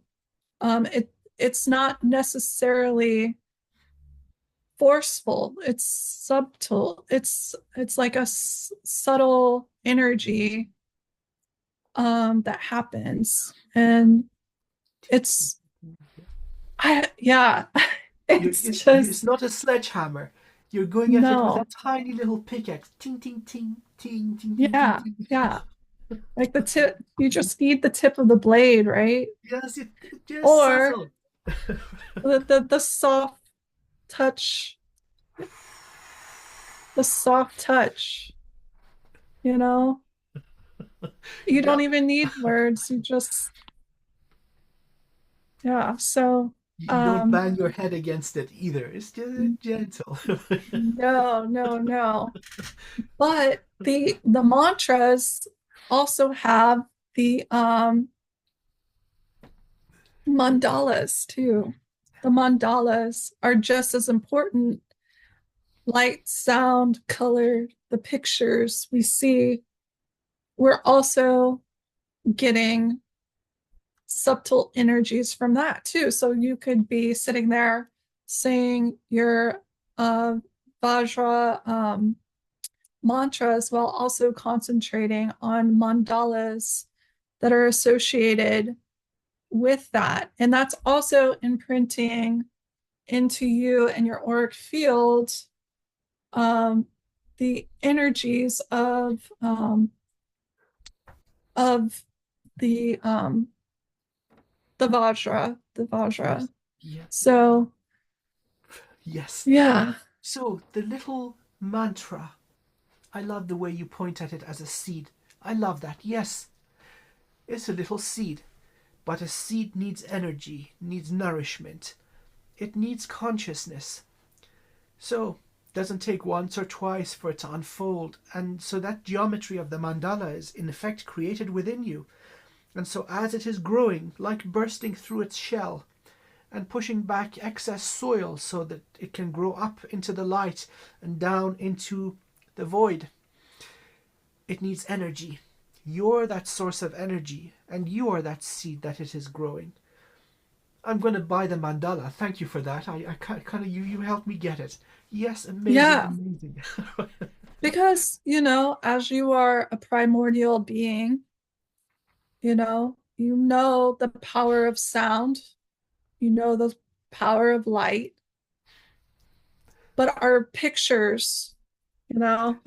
It's not necessarily forceful. It's subtle. It's like a subtle energy that happens, and it's I yeah, it's it's just not a sledgehammer. You're going at it with a no. tiny little pickaxe. Ting, ting, ting, ting, ting, ting, ting, Yeah, ting. yeah. Like the tip, you just need the tip of the blade, right? Yes, just Or subtle. the soft touch, the soft touch, you know? You don't Yep. even need words. You just yeah. So You don't um bang your head against it either. It's just gentle. no, no, no. But the mantras also have the mandalas too. The mandalas are just as important. Light, sound, color, the pictures we see. We're also getting subtle energies from that too. So you could be sitting there saying your uh, Vajra mantras while also concentrating on mandalas that are associated with that. And that's also imprinting into you and your auric field um, the energies of the the Yes. Vajra. Yeah. So Yes. yeah, So the little mantra. I love the way you point at it as a seed. I love that. Yes, it's a little seed. But a seed needs energy, needs nourishment. It needs consciousness. So, doesn't take once or twice for it to unfold. And so that geometry of the mandala is in effect created within you. And so as it is growing, like bursting through its shell and pushing back excess soil so that it can grow up into the light and down into the void, it needs energy. You're that source of energy, and you are that seed that it is growing. I'm going to buy the mandala. Thank you for that. I kind of you helped me get it. Yes, amazing, yeah, amazing. because as you are a primordial being, you know, you know the power of sound, you know the power of light, but our pictures, you know,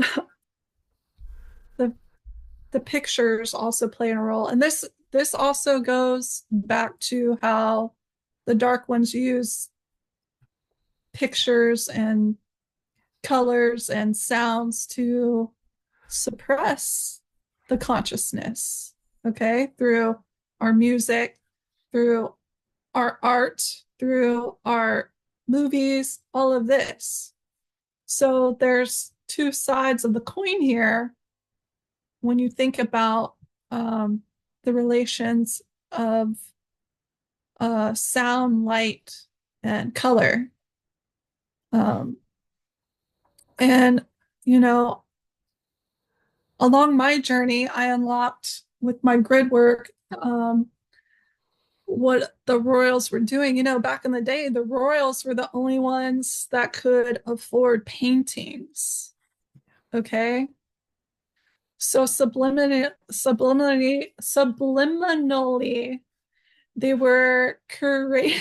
the the pictures also play a role. And this also goes back to how the dark ones use pictures and colors and sounds to suppress the consciousness, okay, through our music, through our art, through our movies, all of this. So there's two sides of the coin here when you think about the relations of sound, light, and color. Um, and, you know, along my journey, I unlocked with my grid work what the royals were doing. You know, back in the day, the royals were the only ones that could afford paintings. Okay. So subliminally, they were creating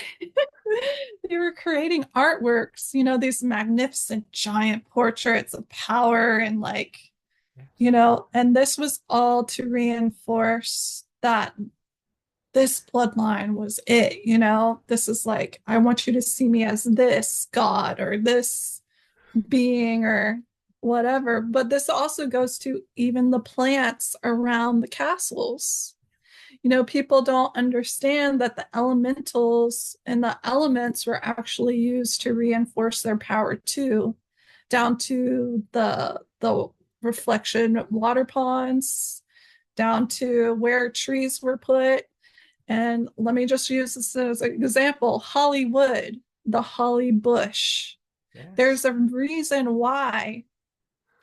they were creating artworks, you know, these magnificent giant portraits of power and like, you Yes. know, and this was all to reinforce that this bloodline was it, you know. This is like, I want you to see me as this god or this being or whatever. But this also goes to even the plants around the castles. You know, people don't understand that the elementals and the elements were actually used to reinforce their power too, down to the reflection water ponds, down to where trees were put. And let me just use this as an example. Hollywood, the holly bush. There's Yes. a reason why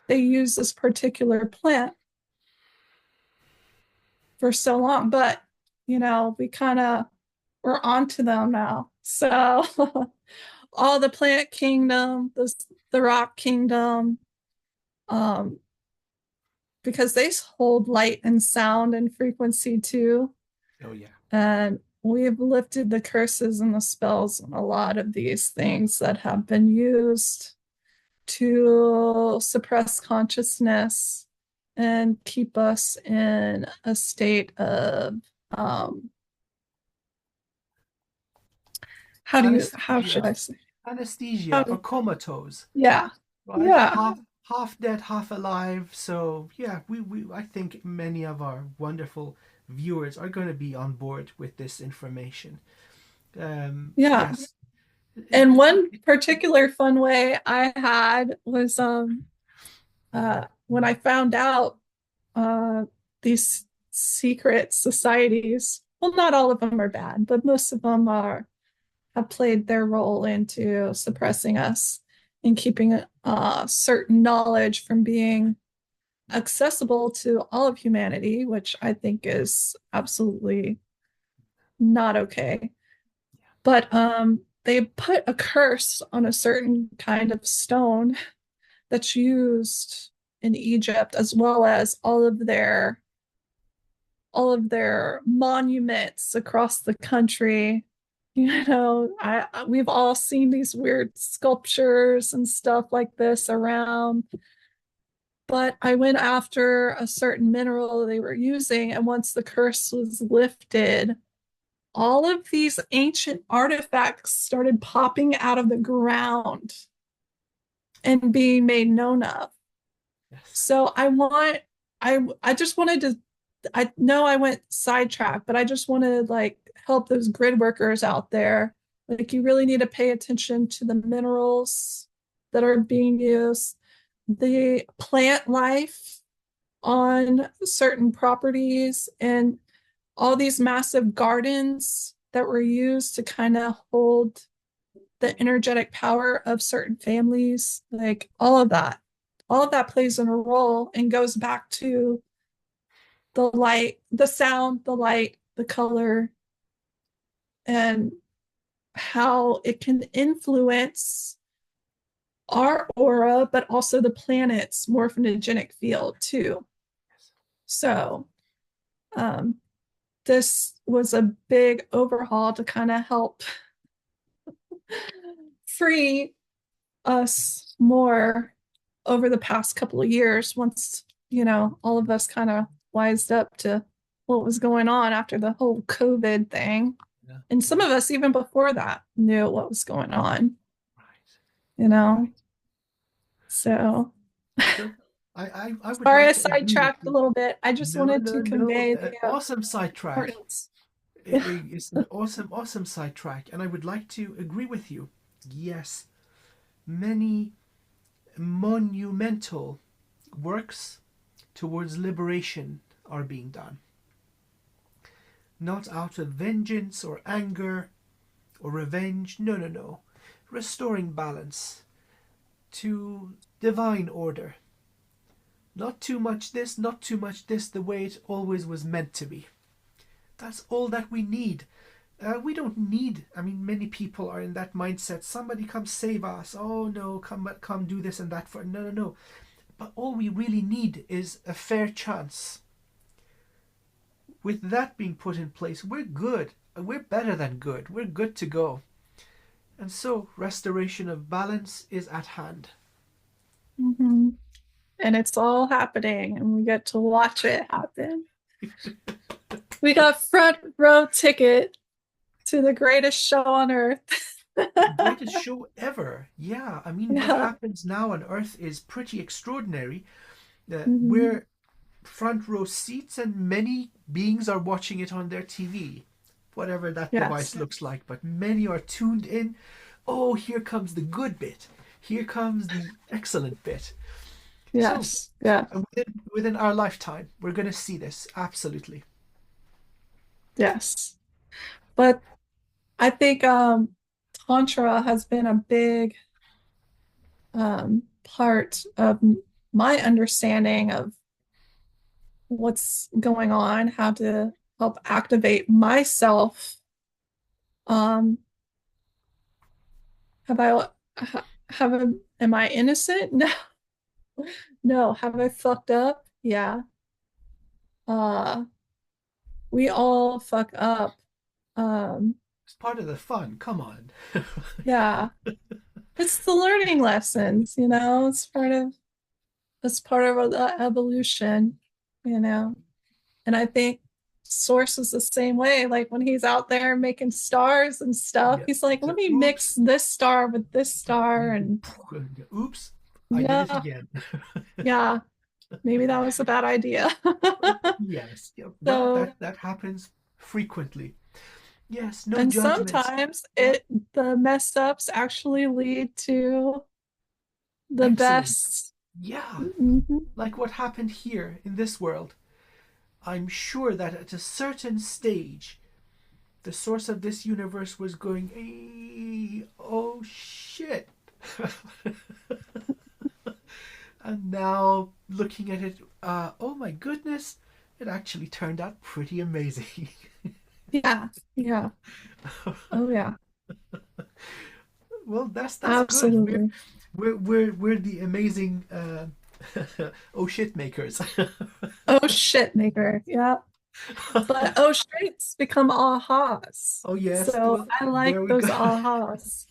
they use this particular plant for so long, but you know, we kind of we're onto them now. So all the plant kingdom, the rock kingdom, um, because they hold light and sound and frequency too. Oh yeah. And we've lifted the curses and the spells on a lot of these things that have been used to suppress consciousness and keep us in a state of um, how should Anesthesia. I say? How Anesthesia or do, comatose. yeah, Right? yeah, Half dead, half alive. So yeah, we I think many of our wonderful viewers are going to be on board with this information. yeah. Yes. And one It, particular fun way I had was when I found out these secret societies. Well, not all of them are bad, but most of them are have played their role into suppressing us and keeping certain knowledge from being accessible to all of humanity, which I think is absolutely not okay. But they put a curse on a certain kind of stone that's used in Egypt, as well as all of their monuments across the country. You know, we've all seen these weird sculptures and stuff like this around. But I went after a certain mineral they were using, and once the curse was lifted, all of these ancient artifacts started popping out of the ground and being made known of. yes. So I just wanted to I know I went sidetracked, but I just want to like help those grid workers out there. Like you really need to pay attention to the minerals that are being used, the plant life on certain properties, and all these massive gardens that were used to kind of hold the energetic power of certain families, like all of that plays in a role and goes back to the light, the sound, the light, the color, and how it can influence our aura, but also the planet's morphogenic field too. So, um, this was a big overhaul to kind of help free us more over the past couple of years once, all of us kind of wised up to what was going on after the whole COVID thing. Yeah, And some yeah, of us, even before that, knew what was going on, right, you know? right. So So I would sorry, like I to agree with sidetracked a you. little bit. I just No, wanted no, to no. convey the Awesome sidetrack. importance. It's an awesome, awesome sidetrack, and I would like to agree with you. Yes, many monumental works towards liberation are being done. Not out of vengeance or anger or revenge. No, no, no. Restoring balance to divine order. Not too much this, not too much this, the way it always was meant to be. That's all that we need. We don't need, I mean, many people are in that mindset. Somebody come save us. Oh no, come do this and that for. No, no, no. But all we really need is a fair chance. With that being put in place, we're good. We're better than good. We're good to go. And so, restoration of balance is at hand. Mm-hmm. And it's all happening, and we get to watch it happen. We got front row ticket to the greatest show on earth. Greatest show ever. Yeah, I mean, what Yeah. happens now on Earth is pretty extraordinary. Mm-hmm. We're front row seats, and many beings are watching it on their TV, whatever that device Yes. looks like. But many are tuned in. Oh, here comes the good bit. Here comes the excellent bit. So, Yes. Yeah. within our lifetime, we're going to see this absolutely. Yes. But I think Tantra has been a big part of my understanding of what's going on, how to help activate myself. Um, have I am I innocent? No, no. Have I fucked up? Yeah. Uh, we all fuck up. Um, It's part of the fun. Come on. yeah. It's the learning lessons, it's part of the evolution, you know. And I think Source is the same way. Like when he's out there making stars and stuff, Yeah. he's like, So, let me mix oops. this star with this star. And Oops. I did it yeah, again. yeah, maybe that was a bad idea. Yes. Yeah. Well, So, that happens frequently. Yes. No and judgments. sometimes Yeah. the mess ups actually lead to the Excellent. best. Yeah. Mhm. Like what happened here in this world. I'm sure that at a certain stage, the source of this universe was going, oh shit. And now looking at it, oh my goodness, it actually turned out pretty amazing. Yeah, yeah. Oh, yeah, Well, that's good. absolutely. We're the amazing oh shit makers. Oh, shit maker. Yeah. But oh, shit's become ahas. Oh yes, So well I there like we those go. ahas.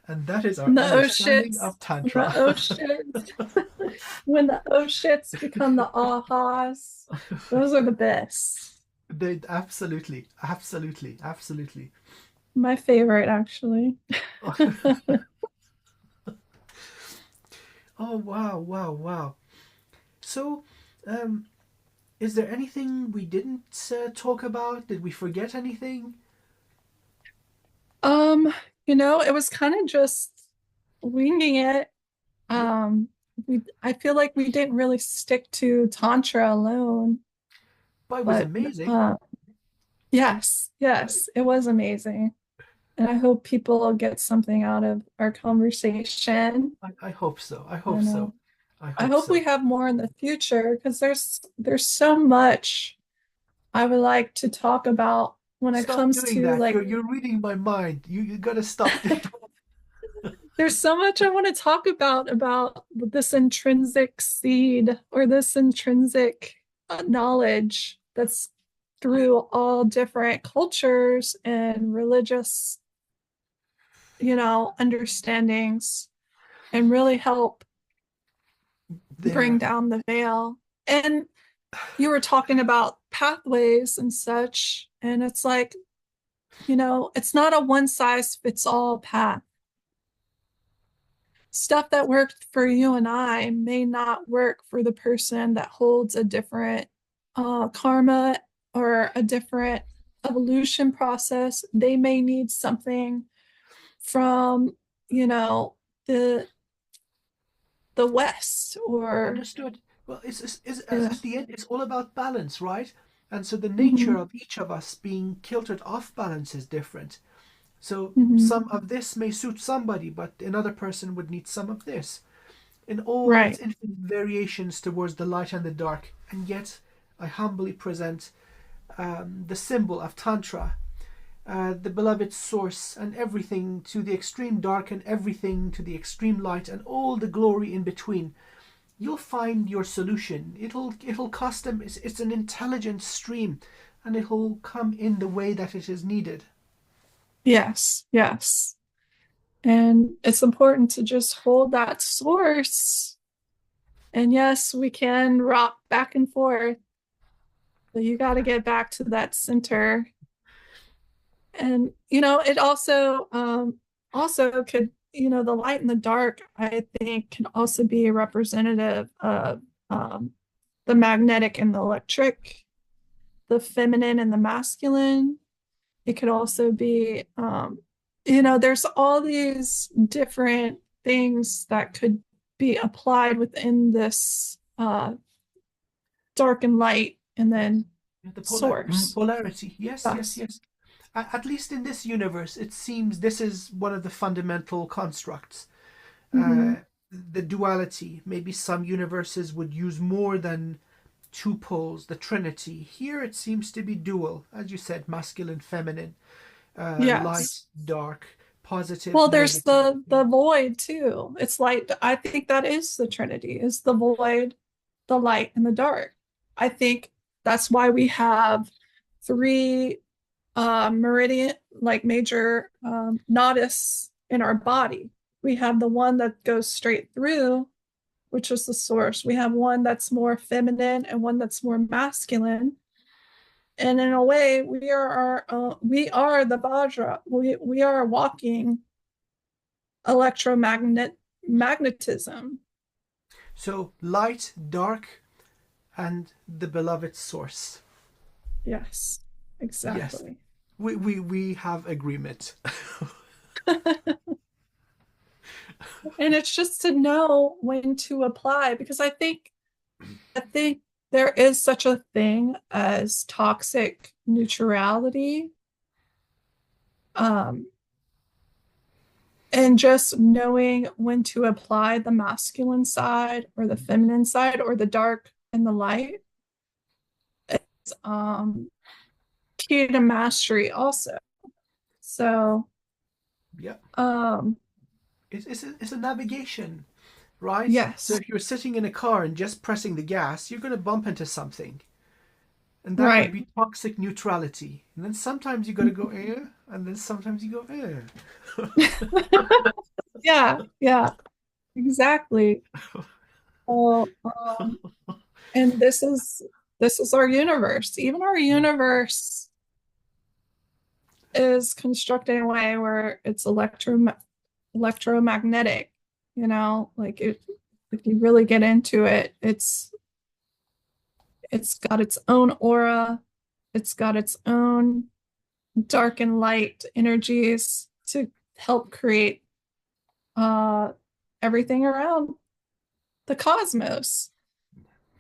And that is our And the oh understanding shits, of and the Tantra. oh shits, when the oh shits become the ahas, those are the best. They absolutely, absolutely, absolutely. My favorite, actually. Oh wow, wow, wow. So, um, is there anything we didn't talk about? Did we forget anything? Um, it was kind of just winging it. Yeah, Um, I feel like we didn't really stick to Tantra alone, but it was but amazing. uh, yes, yes, it was amazing. And I hope people will get something out of our conversation. I hope so. I hope And so. I I hope hope we so. have more in the future because there's so much I would like to talk about when it Stop comes doing to that. like You're reading my mind. You gotta stop doing. there's so much I want to talk about this intrinsic seed or this intrinsic knowledge that's through all different cultures and religious, understandings and really help bring There, down the veil. And you were talking about pathways and such, and it's like, it's not a one size fits all path. Stuff that worked for you and I may not work for the person that holds a different karma or a different evolution process. They may need something from, you know, the the West or understood. Well, yeah. at the end, it's all about balance, right? And so the nature Mhm, of each of us being kiltered off balance is different. So mhm. some of this may suit somebody, but another person would need some of this. In all its Right. infinite variations towards the light and the dark. And yet, I humbly present the symbol of Tantra, the beloved source, and everything to the extreme dark and everything to the extreme light, and all the glory in between. You'll find your solution. It'll custom. It's an intelligent stream, and it'll come in the way that it is needed. Yes, yes. And it's important to just hold that source. And yes, we can rock back and forth, but you got to get back to that center. And it also could, the light and the dark, I think, can also be a representative of the magnetic and the electric, the feminine and the masculine. It could also be, there's all these different things that could be applied within this dark and light and then The source. polarity. Yes, yes, Yes. yes. At least in this universe, it seems this is one of the fundamental constructs. Mm-hmm. The duality. Maybe some universes would use more than two poles, the trinity. Here it seems to be dual, as you said, masculine, feminine, light, Yes. dark, positive, Well, there's negative. the void too. It's like I think that is the Trinity, is the void, the light, and the dark. I think that's why we have three meridian, like major nodus in our body. We have the one that goes straight through, which is the source. We have one that's more feminine and one that's more masculine. And in a way, we are the Vajra. We are walking magnetism. So light, dark, and the beloved source. Yes, Yes, exactly. we have agreement. And it's just to know when to apply because I think there is such a thing as toxic neutrality. Um, and just knowing when to apply the masculine side or the feminine side or the dark and the light is key to mastery also. So Yeah, um it's a navigation, right? So yes, if you're sitting in a car and just pressing the gas, you're going to bump into something. And that would right. be toxic neutrality. And then sometimes you got to go, and then sometimes you go, Yeah, yeah, exactly. Well, and this is our universe. Even our Yeah. universe is constructed in a way where it's electromagnetic. Like if you really get into it, it's got its own aura. It's got its own dark and light energies to help create uh, everything around the cosmos.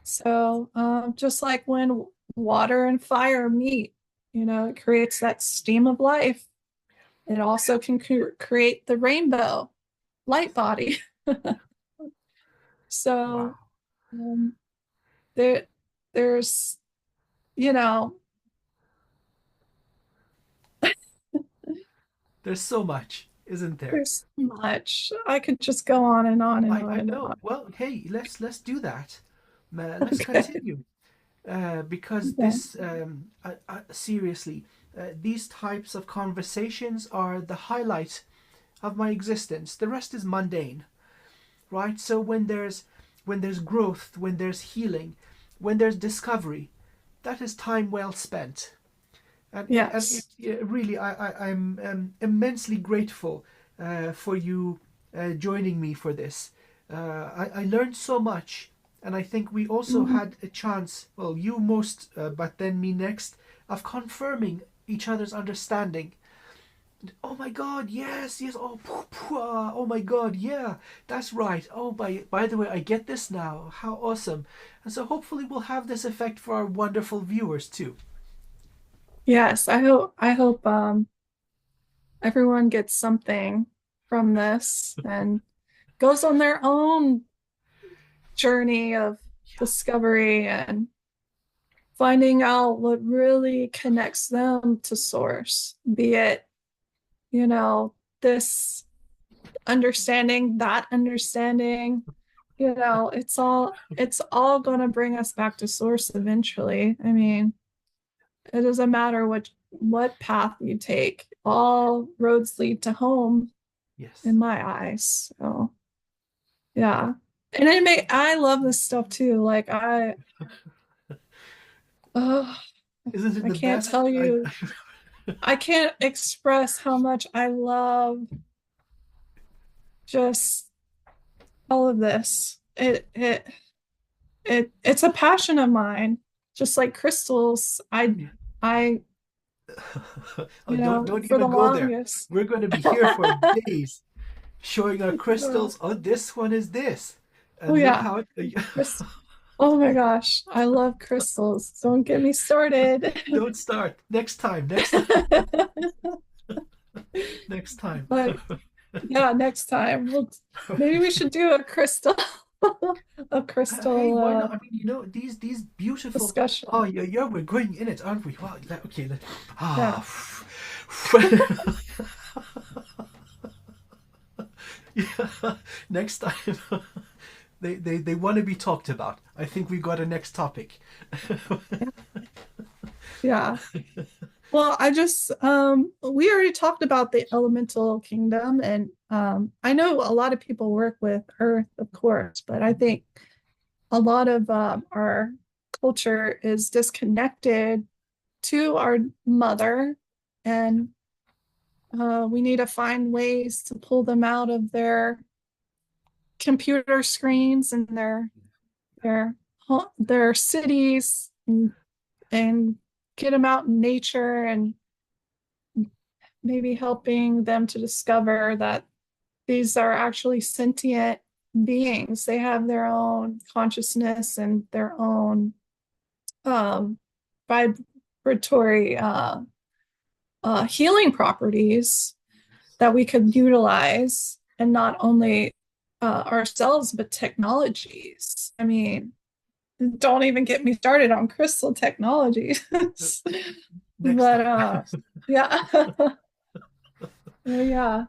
So just like when water and fire meet, it creates that steam of life. It also can create the rainbow light body. So Wow. um, there, there's, you know, There's so much, isn't there? there's so much. I could just go on and on and on I and know. on. Well, hey, let's do that. Let's Okay. continue. because Yeah. this, seriously, these types of conversations are the highlight of my existence. The rest is mundane, right? So when there's growth, when there's healing, when there's discovery, that is time well spent. And Yes. really, I'm immensely grateful for you joining me for this. I learned so much, and I think we also Mhm. had a chance, well, you most, but then me next, of confirming each other's understanding. Oh my God, yes, yes. Oh, oh my God, yeah, that's right. Oh, by the way, I get this now. How awesome! And so hopefully we'll have this effect for our wonderful viewers too. Yes. I hope everyone gets something from this and goes on their own journey of discovery and finding out what really connects them to source, be it, you know, this understanding, that understanding, it's all going to bring us back to source eventually. I mean, it doesn't matter what path you take. All roads lead to home Yes. in my eyes. So, yeah. And I love this stuff too. Like oh, Isn't it I the can't best? tell you, I can't express how much I love just all of this. It's a passion of mine. Just like crystals, I, Oh, don't for the even go there. longest. We're going to be here for days showing our crystals. Oh, this one is this, Oh and look yeah, how it. crystal. Oh my gosh, I love crystals. Don't get me started. Don't start. Next time. Next time. Next time. But yeah, next time maybe we should do a crystal a Hey, crystal why not? I mean, these beautiful. Oh, discussion. yeah, yeah. We're going in it, aren't we? Wow. Okay. Yeah. Ah. Yeah. Next time. They want to be talked about. I think we got a next topic. Yeah. Well, we already talked about the elemental kingdom, and I know a lot of people work with Earth, of course, but I think a lot of our culture is disconnected to our mother, and we need to find ways to pull them out of their computer screens and their their cities and get them out in nature and maybe helping them to discover that these are actually sentient beings. They have their own consciousness and their own um, vibratory healing properties that we could utilize, and not only ourselves, but technologies. I mean, don't even get me started on crystal technologies. Next But time. yeah, well, yeah.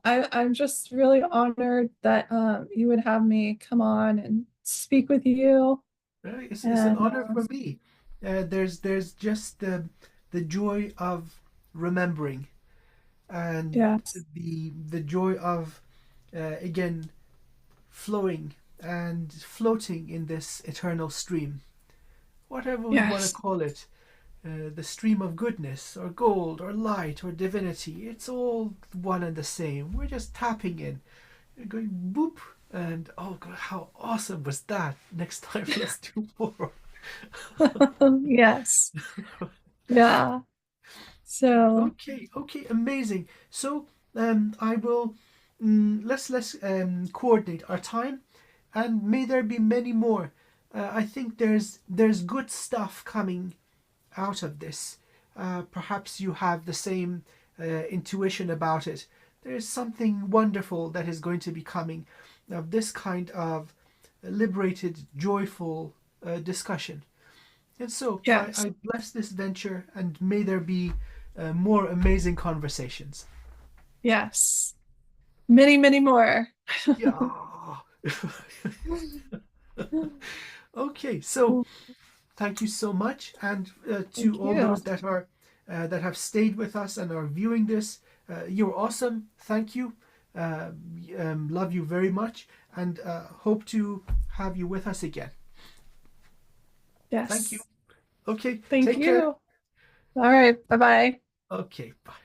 I'm just really honored that you would have me come on and speak with you. It's an And honor for me. There's just the joy of remembering, and yes, the joy of again flowing and floating in this eternal stream, whatever we want to yes, call it. The stream of goodness or gold or light or divinity, it's all one and the same. We're just tapping in, going boop, and oh God, how awesome was that? Next time, let's do more. yes, yeah. So, Okay, okay, amazing. So, I will let's coordinate our time, and may there be many more. I think there's good stuff coming out of this. Perhaps you have the same intuition about it. There is something wonderful that is going to be coming of this kind of liberated, joyful discussion. And so yes, I bless this venture, and may there be more amazing conversations. yes. Many, many more. Yeah. Okay, so thank you so much. And to Thank all you. those that have stayed with us and are viewing this, you're awesome. Thank you. Uh, love you very much, and hope to have you with us again. Thank you. Yes. Okay, Thank take care. you. All right. Bye bye. Okay, bye.